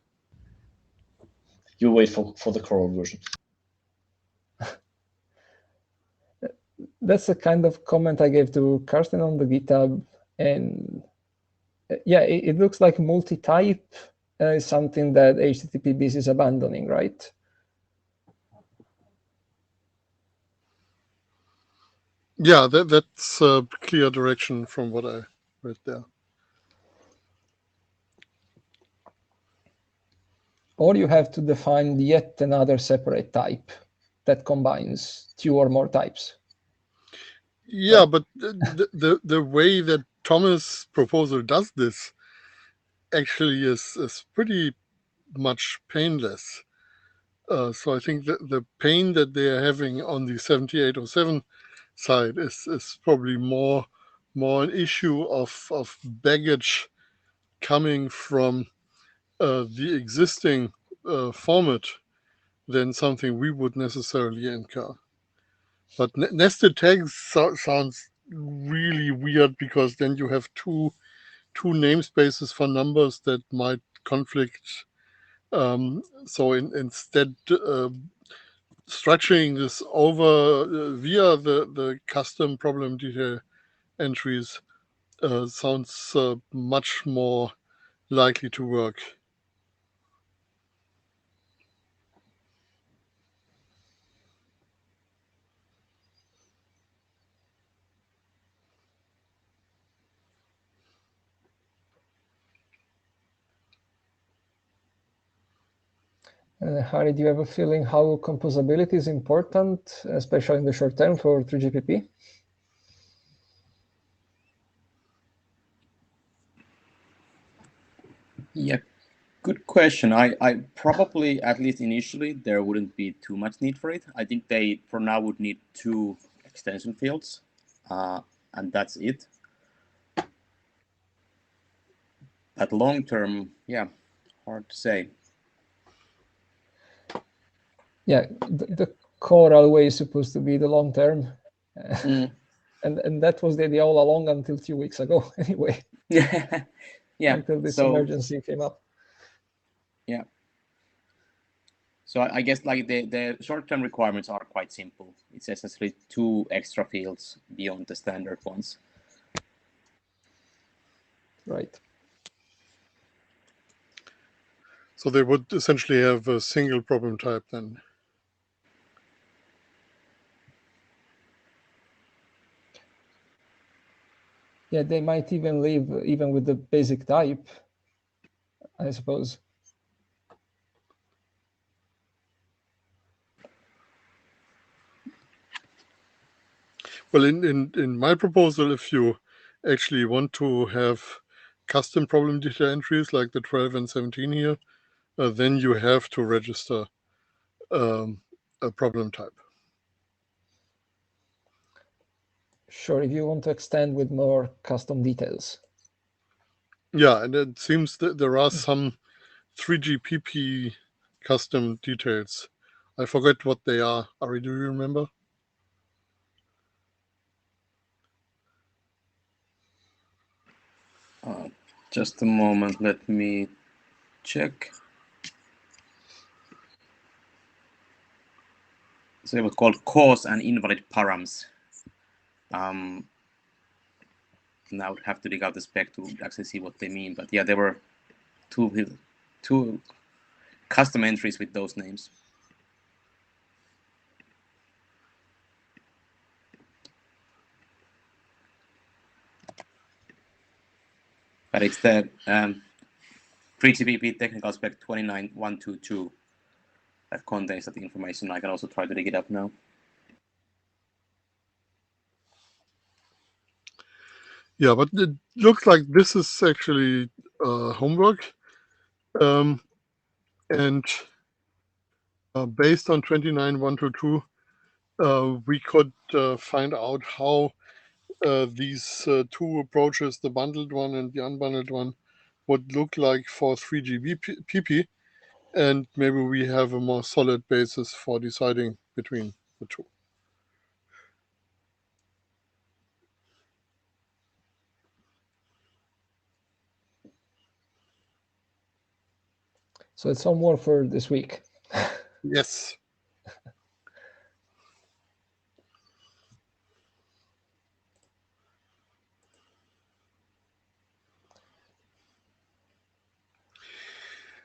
Speaker 4: You wait for the Coral version.
Speaker 5: That's the kind of comment I gave to Karsten on the GitHub, and yeah, it looks like multi-type is something that HTTP-BIS is abandoning, right?
Speaker 1: Yeah, that's a clear direction from what I read there.
Speaker 5: Or you have to define yet another separate type that combines 2 or more types.
Speaker 1: Yeah, but the way that Thomas' proposal does this actually is pretty much painless. So I think that the pain that they are having on the 7807 side is probably more an issue of baggage coming from the existing format than something we would necessarily incur. But nested tags sounds really weird, because then you have two namespaces for numbers that might conflict. So instead, structuring this over via the custom problem detail entries sounds much more likely to work.
Speaker 5: Harry, do you have a feeling how composability is important, especially in the short term for 3GPP?
Speaker 2: Yeah, good question. I probably, at least initially, there wouldn't be too much need for it. I think they, for now, would need 2 extension fields, and that's it. But long term, yeah, hard to say.
Speaker 5: Yeah, the Coral way is supposed to be the long term. And that was the idea all along until a few weeks ago, anyway.
Speaker 2: Yeah.
Speaker 5: Until this emergency came up.
Speaker 2: Yeah. So I guess like the short-term requirements are quite simple. It's essentially 2 extra fields beyond the standard ones.
Speaker 5: Right.
Speaker 1: So they would essentially have a single problem type then.
Speaker 5: Yeah, they might even leave even with the basic type, I suppose.
Speaker 1: Well, in my proposal, if you actually want to have custom problem detail entries like the 12 and 17 here, then you have to register a problem type.
Speaker 5: Sure, if you want to extend with more custom details.
Speaker 1: Yeah, and it seems that there are some 3GPP custom details. I forget what they are. Ari, do you remember?
Speaker 2: Just a moment, let me check. So it was called cause and invalid params. And I would have to dig out the spec to actually see what they mean. But yeah, there were two custom entries with those names. But it's the pre-GPP technical spec 29122 that contains that information. I can also try to dig it up now.
Speaker 1: Yeah, but it looks like this is actually homework. And based on 29122, we could find out how these two approaches, the bundled one and the unbundled one, would look like for 3GPP, and maybe we have a more solid basis for deciding between the two.
Speaker 5: So it's homework for this week.
Speaker 1: Yes.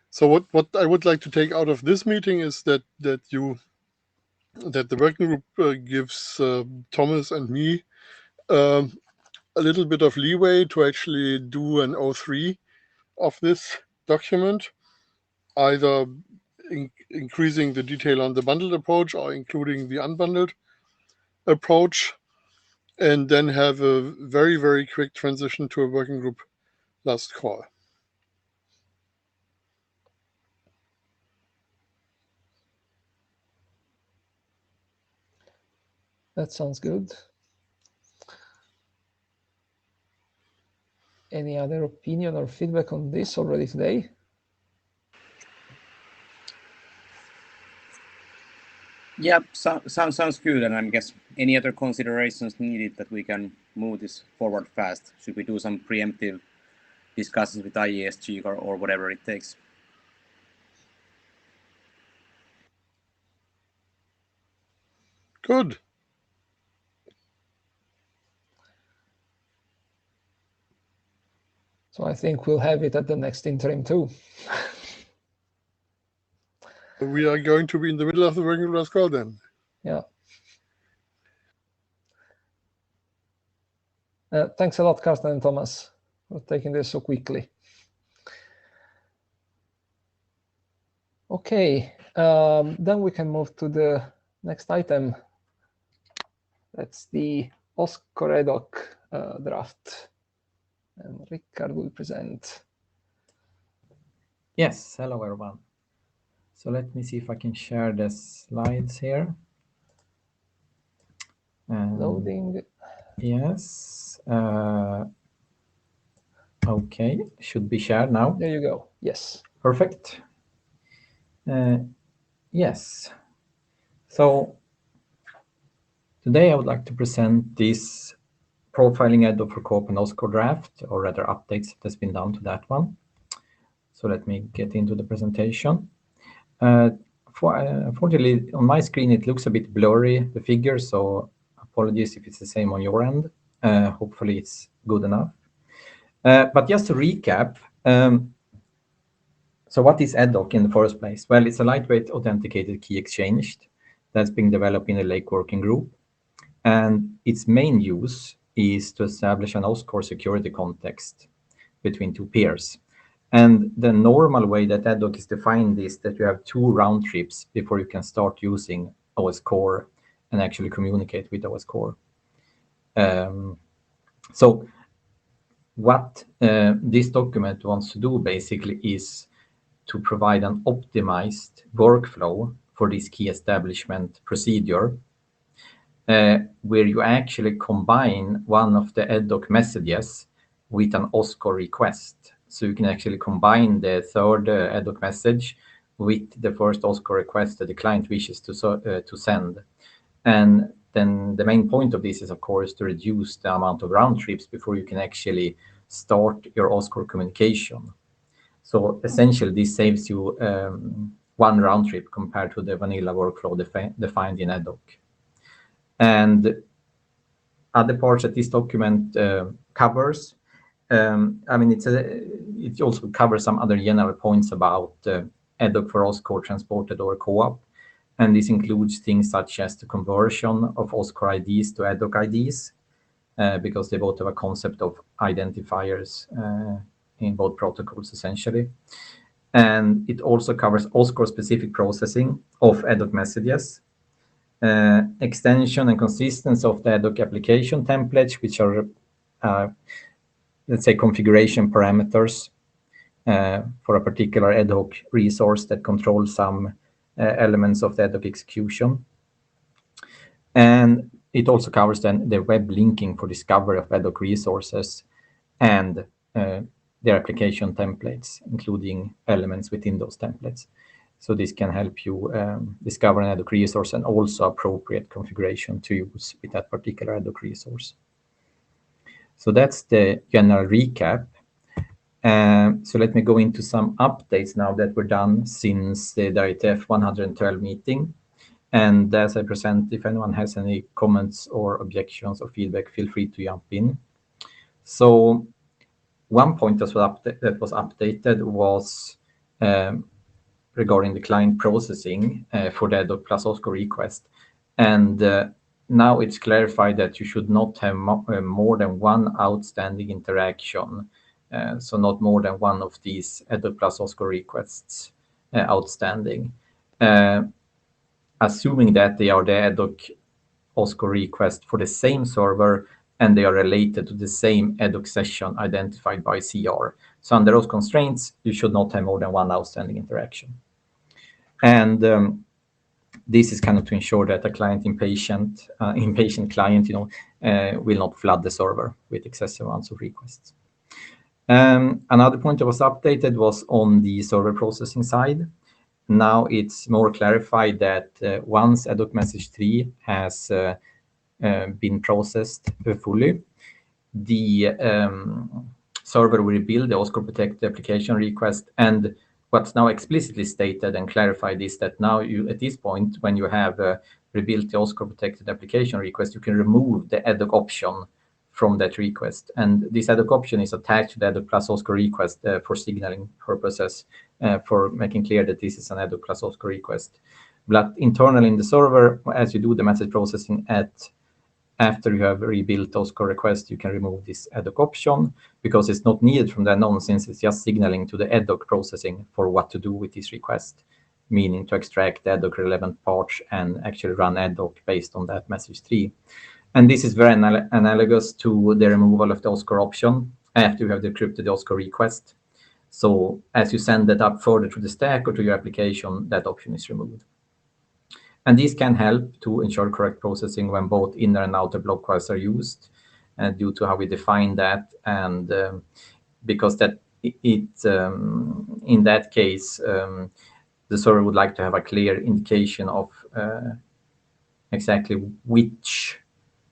Speaker 1: So what I would like to take out of this meeting is that the working group gives Thomas and me a little bit of leeway to actually do an O3 of this document, either increasing the detail on the bundled approach or including the unbundled approach, and then have a very, very quick transition to a working group last call.
Speaker 5: That sounds good. Any other opinion or feedback on this already today?
Speaker 2: Yeah, sounds good. And I guess any other considerations needed that we can move this forward fast? Should we do some preemptive discussions with IESG or whatever it takes?
Speaker 1: Good.
Speaker 5: So I think we'll have it at the next interim too.
Speaker 1: We are going to be in the middle of the working group last call then.
Speaker 5: Yeah. Thanks a lot, Carsten and Thomas, for taking this so quickly. Okay, then we can move to the next item. That's the OSCOREDOC draft. And Rickard will present.
Speaker 7: Yes, hello everyone. So let me see if I can share the slides here.
Speaker 5: Loading.
Speaker 7: Yes. Okay, should be shared now.
Speaker 5: There you go. Yes.
Speaker 7: Perfect. Yes. So today I would like to present this profiling Edo for co-op and OSCOR draft, or rather updates that's been done to that one. So let me get into the presentation. Unfortunately, on my screen it looks a bit blurry, the figure, so apologies if it's the same on your end. Hopefully it's good enough. But just to recap, so what is EDOC in the first place? Well, it's a lightweight authenticated key exchange that's being developed in the Lake Working Group. And its main use is to establish an OSCOR security context between two peers. And the normal way that EDOC is defined is that you have two round trips before you can start using OSCOR and actually communicate with OSCOR. So what this document wants to do basically is to provide an optimized workflow for this key establishment procedure, where you actually combine one of the ad hoc messages with an OSCOR request. So you can actually combine the third ad hoc message with the first OSCOR request that the client wishes to send. And then the main point of this is, of course, to reduce the amount of round trips before you can actually start your OSCOR communication. So essentially, this saves you one round trip compared to the vanilla workflow defined in ad hoc. And other parts that this document covers, I mean, it also covers some other general points about ad hoc for OSCOR transported over co-op. And this includes things such as the conversion of OSCOR IDs to ad hoc IDs, because they both have a concept of identifiers in both protocols, essentially. And it also covers OSCOR-specific processing of ad hoc messages, extension and consistency of the ad hoc application templates, which are, let's say, configuration parameters for a particular ad hoc resource that controls some elements of the ad hoc execution. And it also covers then the web linking for discovery of ad hoc resources and their application templates, including elements within those templates. So this can help you discover an ad hoc resource and also appropriate configuration to use with that particular ad hoc resource. So that's the general recap. So let me go into some updates now that were done since the IETF 112 meeting. And as I present, if anyone has any comments or objections or feedback, feel free to jump in. So one point that was updated was regarding the client processing for the ad hoc plus OSCOR request. And now it's clarified that you should not have more than one outstanding interaction. So not more than one of these ad hoc plus OSCOR requests outstanding. Assuming that they are the ad hoc OSCOR request for the same server and they are related to the same ad hoc session identified by CR. So under those constraints, you should not have more than one outstanding interaction. And this is kind of to ensure that a impatient client, will not flood the server with excessive amounts of requests. Another point that was updated was on the server processing side. Now it's more clarified that once ad hoc message 3 has been processed fully, the server will rebuild the OSCOR protected application request. And what's now explicitly stated and clarified is that now you, at this point, when you have rebuilt the OSCOR protected application request, you can remove the ad hoc option from that request. And this ad hoc option is attached to the ad hoc plus OSCOR request for signaling purposes, for making clear that this is an ad hoc plus OSCOR request. But internally in the server, as you do the message processing after you have rebuilt OSCOR request, you can remove this ad hoc option because it's not needed from then on, since it's just signaling to the ad hoc processing for what to do with this request, meaning to extract the ad hoc relevant parts and actually run ad hoc based on that message 3. And this is very analogous to the removal of the OSCOR option after you have decrypted the OSCOR request. So as you send that up further to the stack or to your application, that option is removed. And this can help to ensure correct processing when both inner and outer block files are used, due to how we define that. And because that in that case, the server would like to have a clear indication of exactly which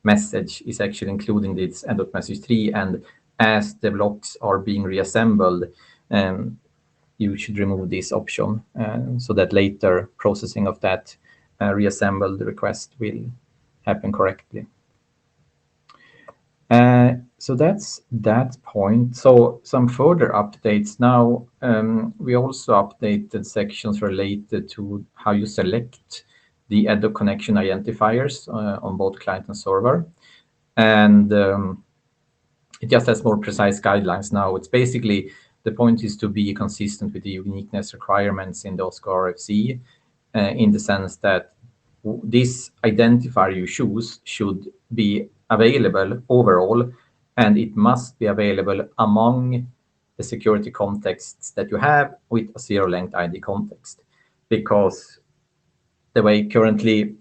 Speaker 7: message is actually including this ad hoc message 3. And as the blocks are being reassembled, you should remove this option so that later processing of that reassembled request will happen correctly. So that's that point. So some further updates now. We also updated sections related to how you select the ad hoc connection identifiers on both client and server. And it just has more precise guidelines now. It's basically, the point is to be consistent with the uniqueness requirements in the OSCOR RFC, in the sense that this identifier you choose should be available overall, and it must be available among the security contexts that you have with a zero-length ID context. Because the way currently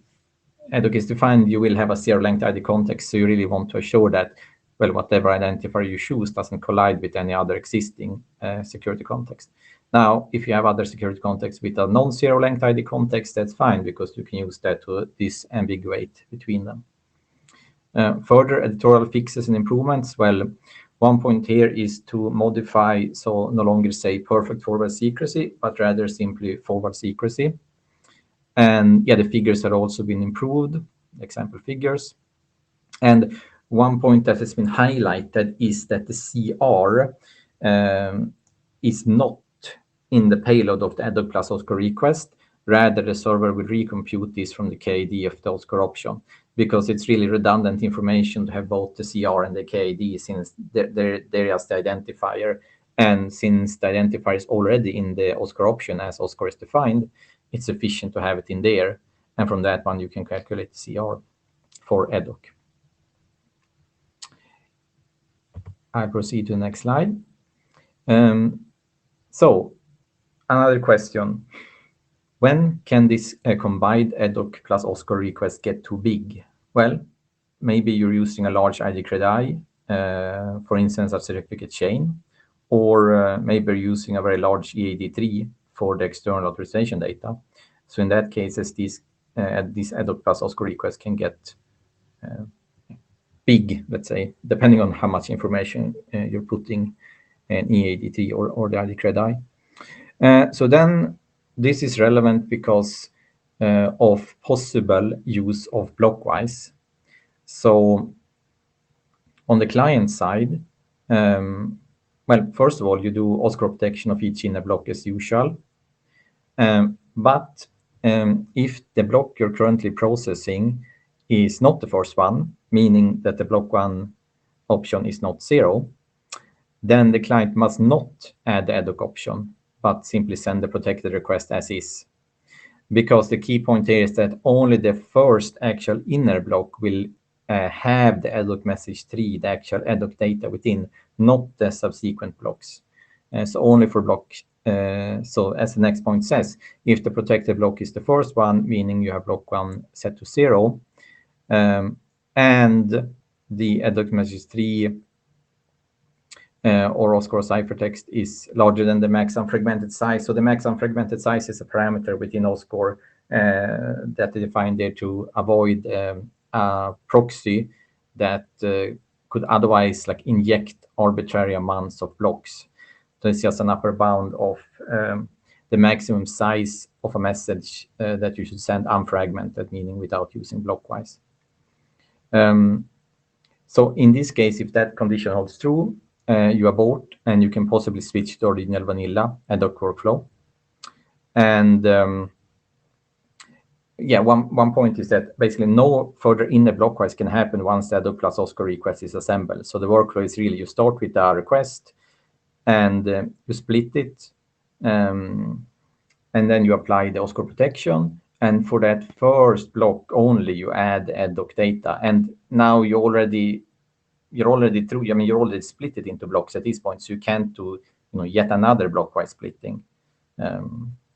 Speaker 7: EDOC is defined, you will have a zero-length ID context, so you really want to assure that, well, whatever identifier you choose doesn't collide with any other existing security context. Now, if you have other security contexts with a non-zero length ID context, that's fine, because you can use that to disambiguate between them. Further editorial fixes and improvements. Well, one point here is to modify, so no longer say perfect forward secrecy, but rather simply forward secrecy. And yeah, the figures have also been improved, example figures. And one point that has been highlighted is that the CR is not in the payload of the EDOC plus OSCOR request. Rather, the server will recompute this from the KID of the OSCOR option, because it's really redundant information to have both the CR and the KID, since they're just the identifier. And since the identifier is already in the OSCOR option as OSCOR is defined, it's sufficient to have it in there. And from that one, you can calculate the CR for EDOC. I proceed to the next slide. So another question. When can this combined EDOC plus OSCOR request get too big? Well, maybe you're using a large ID credit, for instance, a certificate chain, or maybe you're using a very large EAD tree for the external authorization data. So in that case, these EDOC plus OSCOR requests can get big, let's say, depending on how much information you're putting in EAD tree or the ID credit. So then this is relevant because of possible use of blockwise. So on the client side, well, first of all, you do OSCOR protection of each inner block as usual. But if the block you're currently processing is not the first one, meaning that the block one option is not 0, then the client must not add the EDOC option, but simply send the protected request as is. Because the key point here is that only the first actual inner block will have the EDOC message tree, the actual EDOC data within, not the subsequent blocks. So only for block. So as the next point says, if the protected block is the first one, meaning you have block 1 set to 0, and the EDOC message tree or OSCOR ciphertext is larger than the max unfragmented size. So the max unfragmented size is a parameter within OSCOR that they define there to avoid a proxy that could otherwise like inject arbitrary amounts of blocks. So it's just an upper bound of the maximum size of a message that you should send unfragmented, meaning without using blockwise. So in this case, if that condition holds true, you abort and you can possibly switch to original vanilla EDOC workflow. And yeah, one point is that basically no further inner blockwise can happen once the EDOC plus OSCOR request is assembled. So the workflow is really you start with a request and you split it, and then you apply the OSCOR protection. And for that first block only, you add EDOC data. And now you're already through. I mean, you're already split it into blocks at this point, so you can't do yet another blockwise splitting.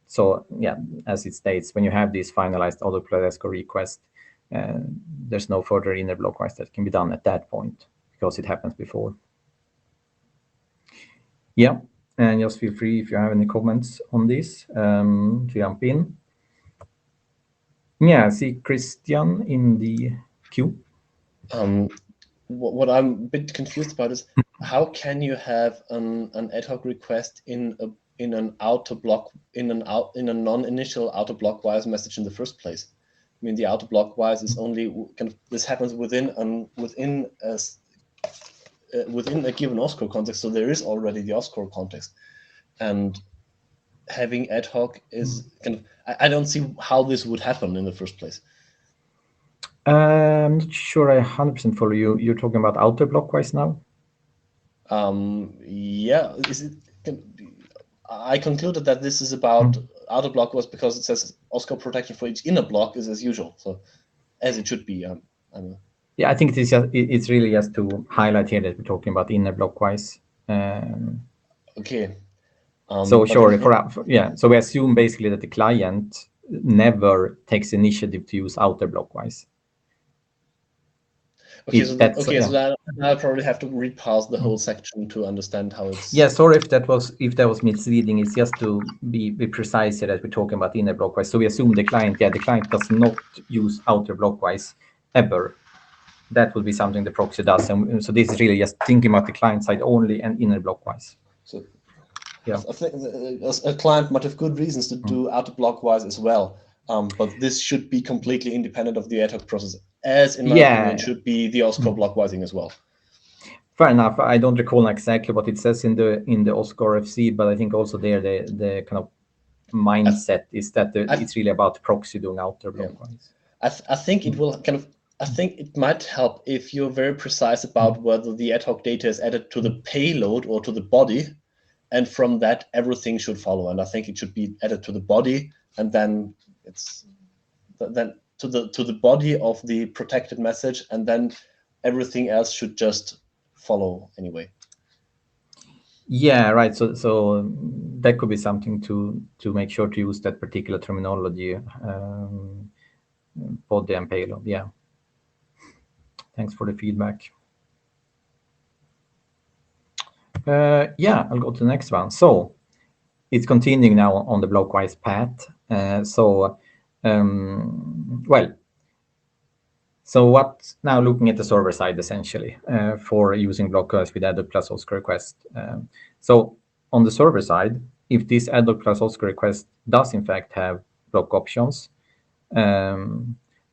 Speaker 7: So yeah, as it states, when you have this finalized EDOC plus OSCOR request, there's no further inner blockwise that can be done at that point because it happens before. Yeah, and just feel free if you have any comments on this to jump in. Yeah, I see Christian in the queue.
Speaker 4: What I'm a bit confused about is how can you have an ad hoc request in an outer block in a non-initial outer blockwise message in the first place? I mean, the outer blockwise is only kind of this happens within a given OSCOR context, so there is already the OSCOR context, and having ad hoc is kind of I don't see how this would happen in the first place.
Speaker 7: I'm not sure I 100% follow you. You're talking about outer blockwise now?
Speaker 4: Yeah, I concluded that this is about outer blockwise because it says OSCOR protection for each inner block is as usual, so as it should be.
Speaker 7: Yeah, I think it's really just to highlight here that we're talking about inner blockwise.
Speaker 4: Okay.
Speaker 7: So
Speaker 4: but
Speaker 7: sure,
Speaker 4: then-
Speaker 7: yeah. So we assume basically that the client never takes initiative to use outer blockwise.
Speaker 4: Okay,
Speaker 7: If
Speaker 4: so
Speaker 7: that's
Speaker 4: okay,
Speaker 7: yeah.
Speaker 4: so then I'll probably have to read past the whole section to understand how it's.
Speaker 7: Yeah, sorry if that was misleading. It's just to be precise here that we're talking about inner blockwise. So we assume the client does not use outer blockwise ever. That would be something the proxy does. And so this is really just thinking about the client side only and inner blockwise.
Speaker 4: So
Speaker 7: Yeah.
Speaker 4: I think a client might have good reasons to do outer blockwise as well. But this should be completely independent of the ad hoc process, as in my opinion should be the OSCOR blockwising as well.
Speaker 7: Fair enough. I don't recall exactly what it says in the OSCOR FC, but I think also there the kind of mindset is that it's really about proxy doing outer blockwise.
Speaker 4: I think it will kind of. I think it might help if you're very precise about whether the ad hoc data is added to the payload or to the body, and from that everything should follow. And I think it should be added to the body, and then it's then to the body of the protected message, and then everything else should just follow anyway.
Speaker 7: Yeah, right. So that could be something to make sure to use that particular terminology, body and payload. Yeah. Thanks for the feedback. Yeah, I'll go to the next one. So it's continuing now on the blockwise path. So what now looking at the server side essentially for using blockwise with adhoc plus OSCOR request. So on the server side, if this adhoc plus OSCOR request does in fact have block options,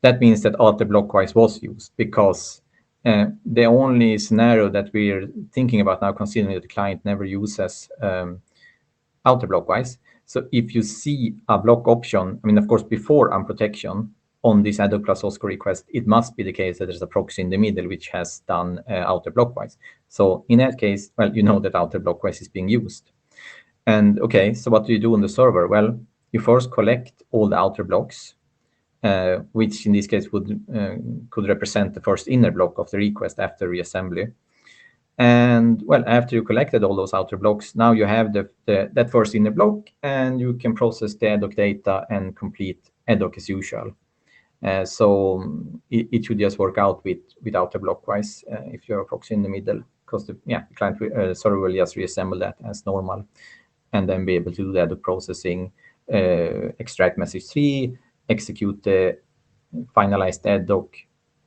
Speaker 7: that means that outer blockwise was used, because the only scenario that we're thinking about now, considering that the client never uses outer blockwise. So if you see a block option, I mean, of course, before unprotection on this adhoc plus OSCOR request, it must be the case that there's a proxy in the middle which has done outer blockwise. So in that case, well, you know that outer blockwise is being used. And okay, so what do you do on the server? Well, you first collect all the outer blocks, which in this case could represent the first inner block of the request after reassembly. And well, after you collected all those outer blocks, now you have that first inner block, and you can process the ad hoc data and complete ad hoc as usual. So it should just work out with outer blockwise if you're a proxy in the middle, because the client server will just reassemble that as normal, and then be able to do the ad hoc processing, extract message 3, execute the finalized ad hoc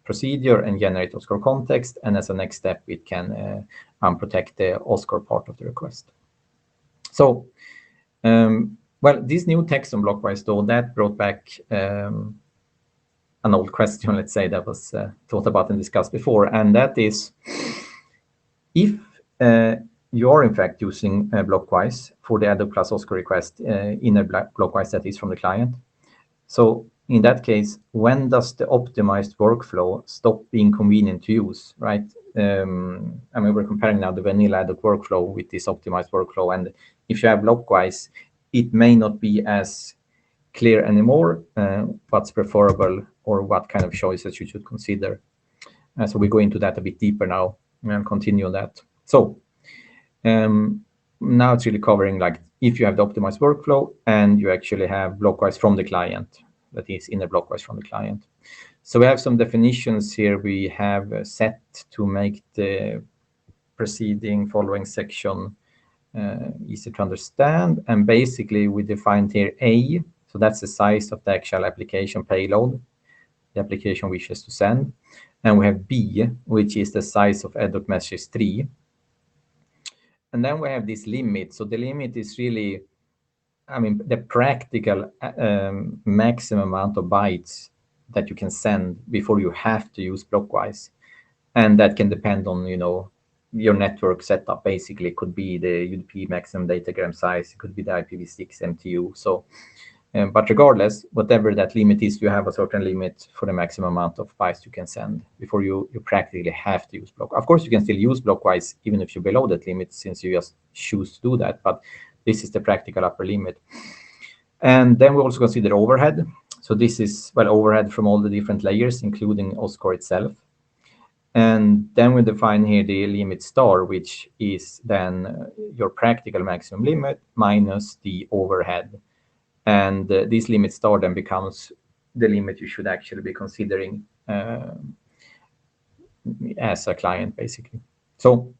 Speaker 7: procedure, and generate OSCOR context. And as a next step, it can unprotect the OSCOR part of the request. So, well, this new text on blockwise, though, that brought back an old question, let's say, that was thought about and discussed before. And that is, if you are in fact using blockwise for the ad hoc plus OSCOR request in a blockwise that is from the client, so in that case, when does the optimized workflow stop being convenient to use, right? I mean, we're comparing now the vanilla ad hoc workflow with this optimized workflow. And if you have blockwise, it may not be as clear anymore what's preferable or what kind of choices you should consider. So we go into that a bit deeper now and continue that. So now it's really covering, like, if you have the optimized workflow and you actually have blockwise from the client, that is inner blockwise from the client. So we have some definitions here we have set to make the preceding following section easy to understand. And basically we defined here A, so that's the size of the actual application payload the application wishes to send. And we have B, which is the size of ad hoc message 3. And then we have this limit. So the limit is really, I mean, the practical maximum amount of bytes that you can send before you have to use blockwise. And that can depend on, you know, your network setup. Basically, it could be the UDP maximum datagram size. It could be the IPv6 MTU. So, but regardless, whatever that limit is, you have a certain limit for the maximum amount of bytes you can send before you practically have to use block. Of course, you can still use blockwise even if you're below that limit, since you just choose to do that. But this is the practical upper limit. And then we also consider overhead. So this is, well, overhead from all the different layers, including OSCOR itself. And then we define here the limit star, which is then your practical maximum limit minus the overhead. And this limit star then becomes the limit you should actually be considering as a client, basically. So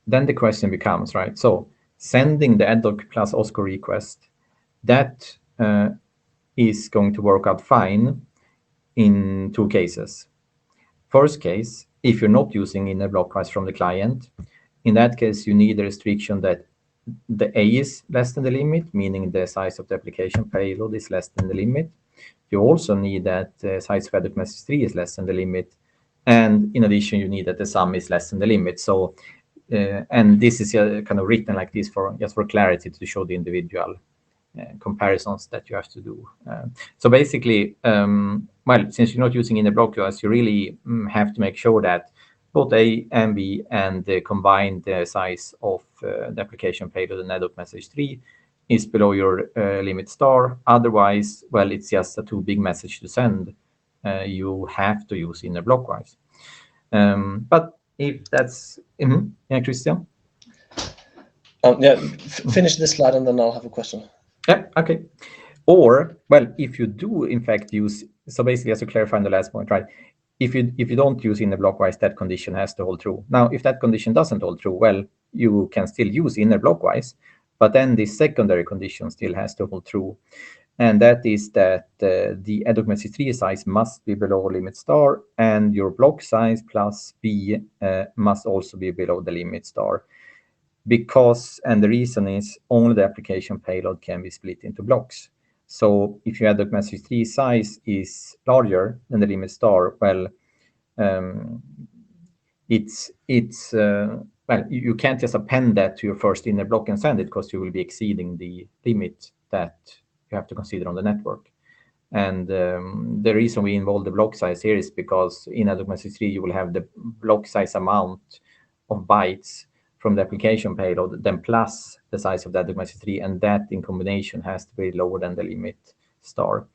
Speaker 7: then the question becomes, right? So sending the edhoc plus OSCO request, that is going to work out fine in two cases. First case, if you're not using inner blockwise from the client, in that case, you need a restriction that the A is less than the limit, meaning the size of the application payload is less than the limit. You also need that the size of edhoc message 3 is less than the limit. And in addition, you need that the sum is less than the limit. So, and this is kind of written like this for just for clarity to show the individual comparisons that you have to do. So basically, well, since you're not using inner blockwise, you really have to make sure that both A and B and the combined size of the application payload and edhoc message 3 is below your limit star. Otherwise, well, it's just a too big message to send. You have to use inner blockwise. But if that's, yeah, Christian?
Speaker 4: Yeah, finish this slide and then I'll have a question.
Speaker 7: Yeah, okay. Or, well, if you do in fact use, so basically as to clarify on the last point, right? If you don't use inner blockwise, that condition has to hold true. Now, if that condition doesn't hold true, well, you can still use inner blockwise, but then the secondary condition still has to hold true. And that is that the edhoc message 3 size must be below limit star, and your block size plus B must also be below the limit star. Because, and the reason is, only the application payload can be split into blocks. So if your edhoc message 3 size is larger than the limit star, well, well, you can't just append that to your first inner block and send it, because you will be exceeding the limit that you have to consider on the network. And the reason we involve the block size here is because in edhoc message 3 you will have the block size amount of bytes from the application payload, then plus the size of the edhoc message 3, and that in combination has to be lower than the limit star.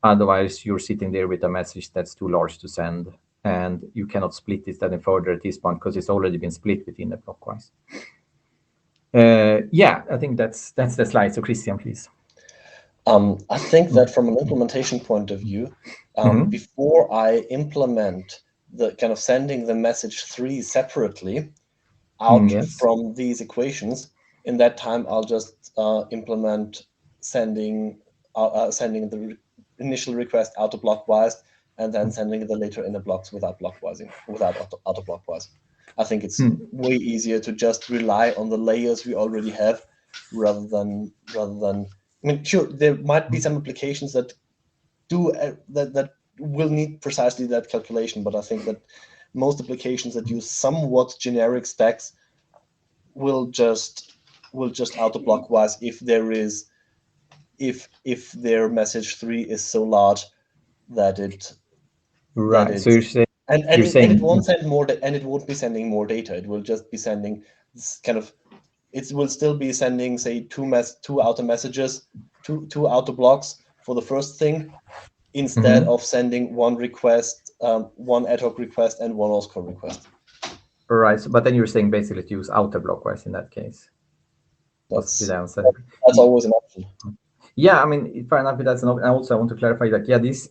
Speaker 7: Otherwise, you're sitting there with a message that's too large to send, and you cannot split it any further at this point because it's already been split within the blockwise. Yeah, I think that's the slide. So Christian, please.
Speaker 4: I think that from an implementation point of view, before I implement the kind of sending the message 3 separately out from these equations, in that time I'll just implement sending the initial request outer blockwise and then sending the later inner blocks without outer blockwise. I think it's way easier to just rely on the layers we already have rather than I mean, sure, there might be some applications that do that will need precisely that calculation, but I think that most applications that use somewhat generic stacks will just outer blockwise if their message 3 is so large that it
Speaker 7: So you're saying,
Speaker 4: and it won't send more and it won't be sending more data. It will just be sending this kind of, it will still be sending, say, two outer messages, two outer blocks for the first thing, instead of sending one request, one ad hoc request and one OSCO request.
Speaker 7: All right, so, but then you're saying basically to use outer blockwise in that case.
Speaker 4: That's always an option.
Speaker 7: Yeah, I mean, fair enough. That's an option. Also, I want to clarify that, yeah, these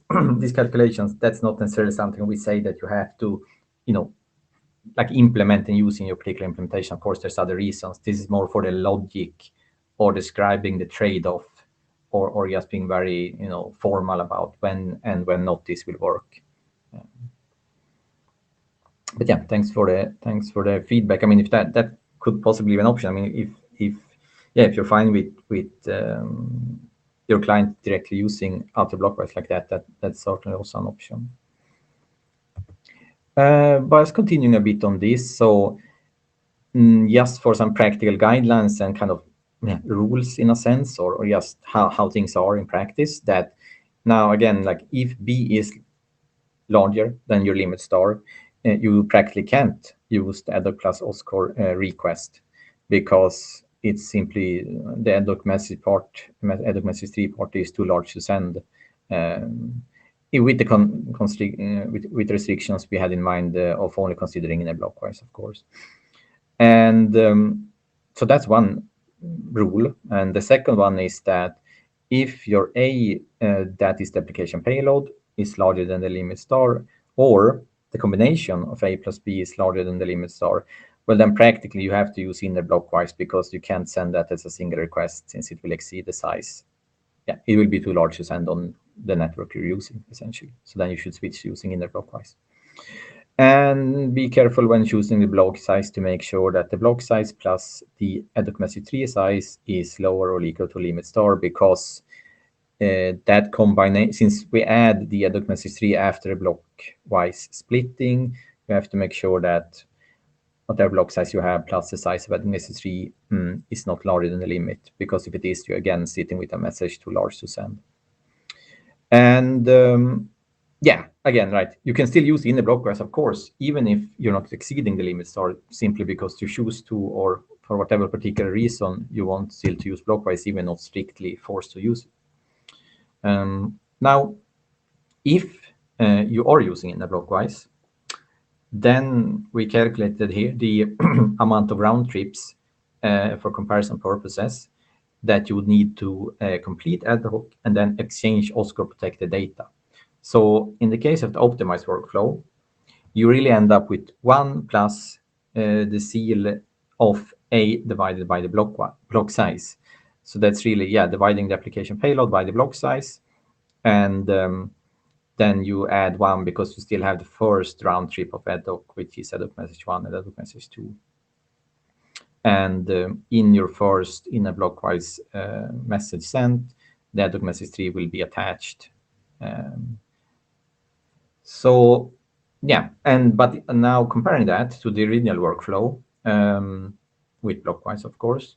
Speaker 7: calculations, that's not necessarily something we say that you have to, like implement and use in your particular implementation. Of course, there's other reasons. This is more for the logic or describing the trade-off, or just being very, formal about when and when not this will work. But yeah, thanks for the feedback. I mean, if that could possibly be an option. I mean, if you're fine with your client directly using outer blockwise like that's certainly also an option. But continuing a bit on this, so just for some practical guidelines and kind of rules in a sense, or just how things are in practice, that now again, like if B is larger than your limit star, you practically can't use the edhoc plus OSCO request, because it's simply the edhoc message 3 part is too large to send. with the with restrictions we had in mind of only considering inner blockwise, of course. And so that's one rule. And the second one is that if your A, that is the application payload, is larger than the limit star, or the combination of A plus B is larger than the limit star, well, then practically you have to use inner blockwise, because you can't send that as a single request since it will exceed the size. Yeah, it will be too large to send on the network you're using, essentially. So then you should switch using inner blockwise. And be careful when choosing the block size to make sure that the block size plus the edhoc message tree size is lower or equal to limit star, because that combination, since we add the edhoc message tree after block-wise splitting, you have to make sure that whatever block size you have plus the size of edhoc message tree is not larger than the limit, because if it is, you're again sitting with a message too large to send. And yeah, again, right, you can still use inner blockwise, of course, even if you're not exceeding the limit star, simply because you choose to, or for whatever particular reason you want still to use blockwise, even not strictly forced to use it. Now, if you are using inner blockwise, then we calculated here the amount of round trips for comparison purposes that you would need to complete ad hoc and then exchange OSCOR protected data. So in the case of the optimized workflow, you really end up with 1 plus the seal of A divided by the block size. So that's really, yeah, dividing the application payload by the block size. And then you add 1 because you still have the first round trip of ad hoc, which is ad hoc message 1 and ad hoc message 2. And in your first inner blockwise message sent, the ad hoc message 3 will be attached. So yeah, but now comparing that to the original workflow with blockwise, of course,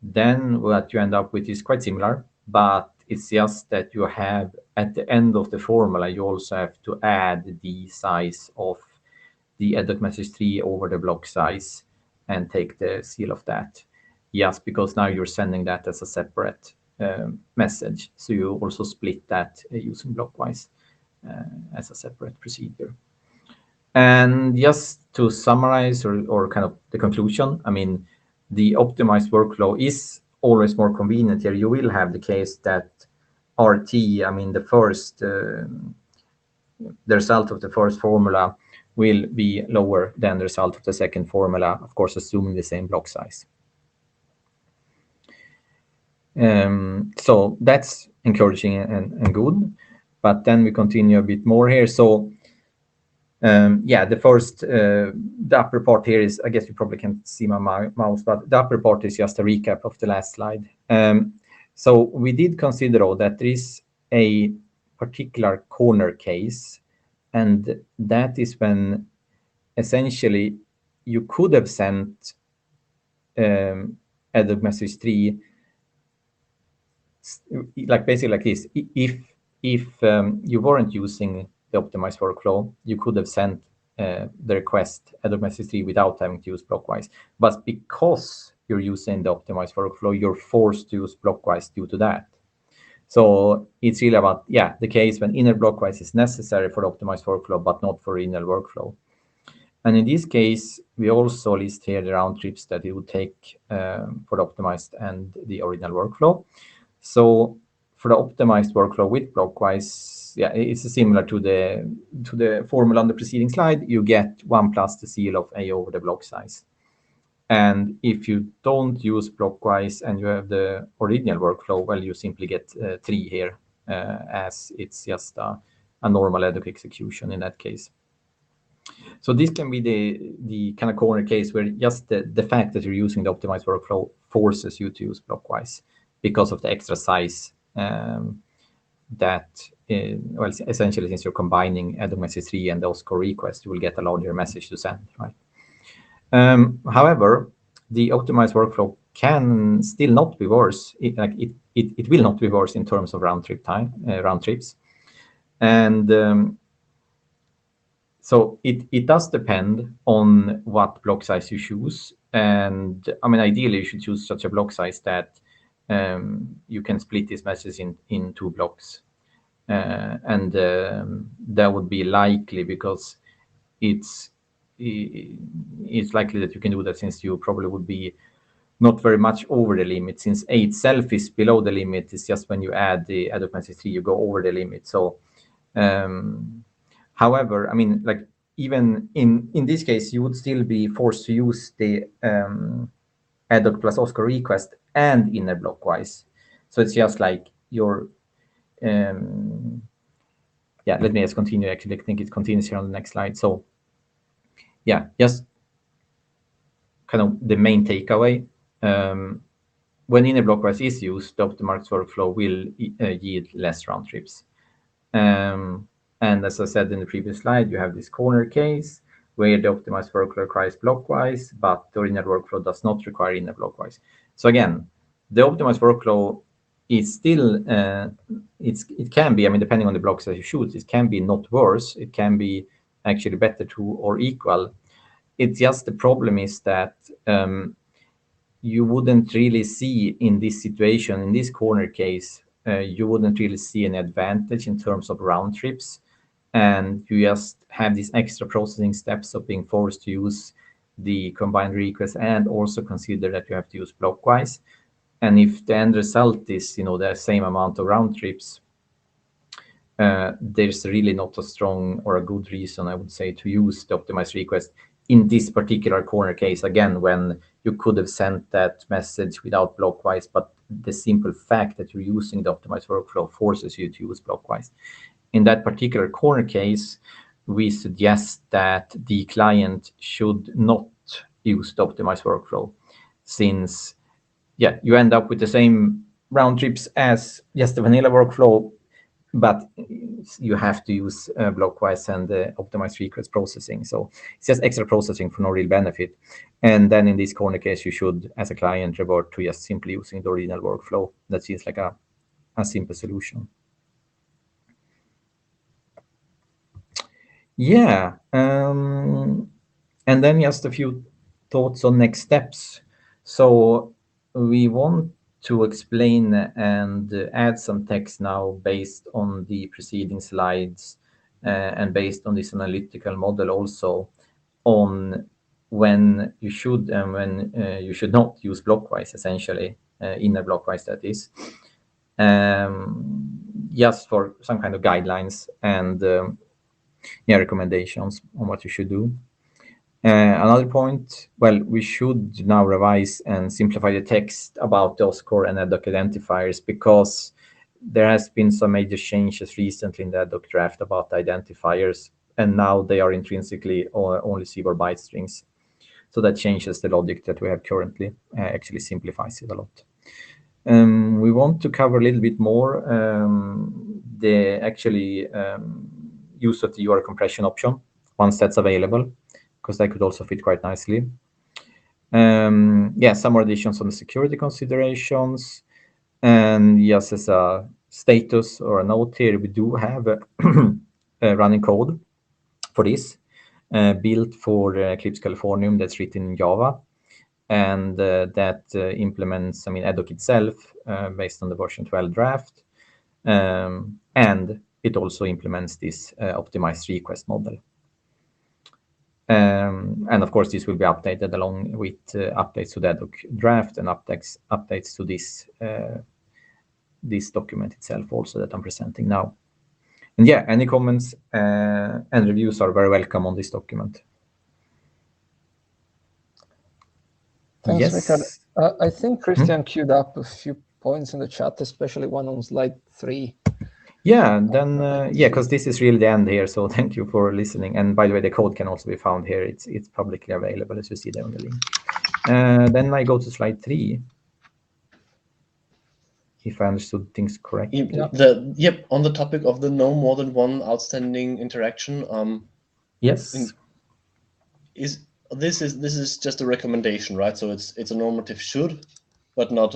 Speaker 7: then what you end up with is quite similar, but it's just that you have at the end of the formula, you also have to add the size of the ad hoc message 3 over the block size and take the seal of that. Yes, because now you're sending that as a separate message. So you also split that using blockwise as a separate procedure. And just to summarize or kind of the conclusion, I mean, the optimized workflow is always more convenient here. You will have the case that RT, I mean, the result of the first formula will be lower than the result of the second formula, of course, assuming the same block size. So that's encouraging and good. But then we continue a bit more here. So yeah, the upper part here is, I guess you probably can't see my mouse, but the upper part is just a recap of the last slide. So we did consider that there is a particular corner case, and that is when essentially you could have sent ad hoc message 3 like basically like this. If you weren't using the optimized workflow, you could have sent the request ad hoc message 3 without having to use blockwise. But because you're using the optimized workflow, you're forced to use blockwise due to that. So it's really about, yeah, the case when inner blockwise is necessary for the optimized workflow, but not for inner workflow. And in this case, we also list here the round trips that it would take for the optimized and the original workflow. So for the optimized workflow with blockwise, yeah, it's similar to the formula on the preceding slide. You get 1 plus the seal of A over the block size. And if you don't use blockwise and you have the original workflow, well, you simply get 3 here, as it's just a normal ad hoc execution in that case. So this can be the kind of corner case where just the fact that you're using the optimized workflow forces you to use blockwise because of the extra size that, well, essentially, since you're combining ad hoc message 3 and the OSCOR request, you will get a larger message to send, right? However, the optimized workflow can still not be worse. It will not be worse in terms of round trips. And so it does depend on what block size you choose. And I mean, ideally, you should choose such a block size that you can split these messages in 2 blocks. and that would be likely because it's likely that you can do that, since you probably would be not very much over the limit, since A itself is below the limit. It's just when you add the adjacency 3, you go over the limit. So however, I mean, like, even in this case, you would still be forced to use the addoc plus OSCOR request and inner blockwise. So it's just like your yeah, let me just continue. Actually, I think it continues here on the next slide. So yeah, just kind of the main takeaway. When inner blockwise is used, the optimized workflow will yield less round trips. And as I said in the previous slide, you have this corner case where the optimized workflow requires blockwise, but the original workflow does not require inner blockwise. So again, the optimized workflow is still, it can be, I mean, depending on the blocks that you choose, it can be not worse, it can be actually better to or equal. It's just the problem is that you wouldn't really see in this situation, in this corner case, you wouldn't really see an advantage in terms of round trips. And you just have these extra processing steps of being forced to use the combined request and also consider that you have to use blockwise. And if the end result is, you know, the same amount of round trips, there's really not a strong or a good reason, I would say, to use the optimized request in this particular corner case, again, when you could have sent that message without blockwise, but the simple fact that you're using the optimized workflow forces you to use blockwise. In that particular corner case, we suggest that the client should not use the optimized workflow, since, yeah, you end up with the same round trips as just the vanilla workflow, but you have to use blockwise and optimized request processing. So it's just extra processing for no real benefit. And then in this corner case, you should, as a client, revert to just simply using the original workflow. That seems like a simple solution. Yeah. And then just a few thoughts on next steps. So we want to explain and add some text now based on the preceding slides and based on this analytical model also on when you should and when you should not use blockwise, essentially, inner blockwise, that is, just for some kind of guidelines and recommendations on what you should do. Another point, well, we should now revise and simplify the text about the OSCOR and addoc identifiers, because there has been some major changes recently in the addoc draft about the identifiers, and now they are intrinsically only CBOR byte strings. So that changes the logic that we have currently, actually simplifies it a lot. We want to cover a little bit more the actually use of the URL compression option once that's available, because that could also fit quite nicely. Yeah, some more additions on the security considerations. And just as a status or a note here, we do have a running code for this, built for Eclipse Californium, that's written in Java. And that implements, I mean, addoc itself based on the version 12 draft. And it also implements this optimized request model. And of course, this will be updated along with updates to the addoc draft and updates to this document itself also that I'm presenting now. And yeah, any comments and reviews are very welcome on this document.
Speaker 5: Thanks,
Speaker 7: Yes.
Speaker 5: Richard. I think Christian queued up a few points in the chat, especially one on slide 3.
Speaker 7: Yeah, then yeah, because this is really the end here. So thank you for listening. And by the way, the code can also be found here. It's publicly available, as you see there on the link. Then I go to slide 3, if I understood things correctly.
Speaker 4: Yep, on the topic of the no more than one outstanding interaction.
Speaker 7: Yes.
Speaker 4: This is just a recommendation, right? So it's a normative should, but not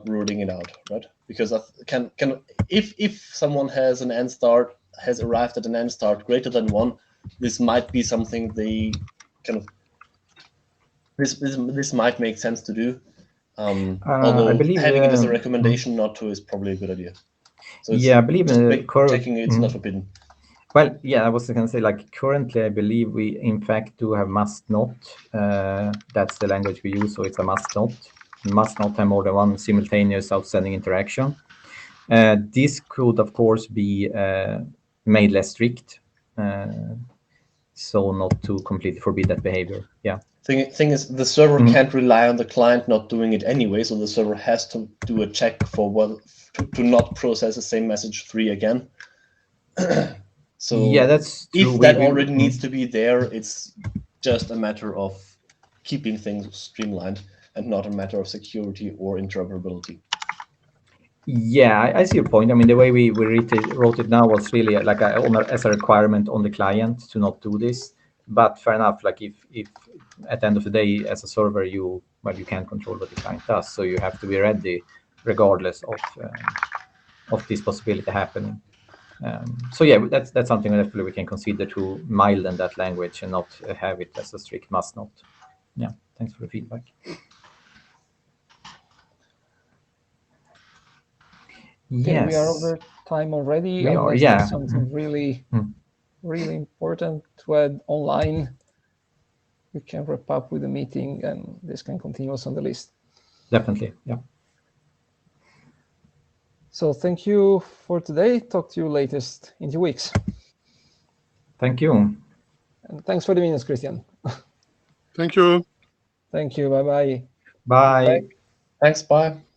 Speaker 4: ruling it out, right? Because if someone has an end start, has arrived at an end start greater than 1, this might be something they kind of this might make sense to do. Although
Speaker 7: I believe,
Speaker 4: having it as a recommendation not to is probably a good idea. So it's
Speaker 7: Yeah, I believe
Speaker 4: checking it's not forbidden.
Speaker 7: Well, yeah, I was going to say, like, currently, I believe we, in fact, do have must not. That's the language we use, so it's a must not. Must not have more than one simultaneous outstanding interaction. This could, of course, be made less strict, so not to completely forbid that behavior. Yeah.
Speaker 4: Thing is, the server can't rely on the client not doing it anyway, so the server has to do a check for to not process the same message 3 again. So
Speaker 7: yeah, that's true.
Speaker 4: If that already needs to be there, it's just a matter of keeping things streamlined and not a matter of security or interoperability.
Speaker 7: Yeah, I see your point. I mean, the way we wrote it now was really like as a requirement on the client to not do this. But fair enough, like if at the end of the day, as a server, you can't control what the client does, so you have to be ready regardless of this possibility happening. So yeah, that's something that we can consider to milden that language and not have it as a strict must not. Yeah, thanks for the feedback.
Speaker 5: Okay,
Speaker 7: Yes.
Speaker 5: we are over time already.
Speaker 7: We are,
Speaker 5: unless
Speaker 7: yeah.
Speaker 5: there's something really important to add online, we can wrap up with the meeting and this can continue us on the list.
Speaker 7: Definitely, yeah.
Speaker 5: So thank you for today. Talk to you latest in 2 weeks.
Speaker 7: Thank you.
Speaker 5: And thanks for the minutes, Christian.
Speaker 1: Thank you.
Speaker 5: Thank you. Bye-bye.
Speaker 7: Bye.
Speaker 4: Thanks, bye.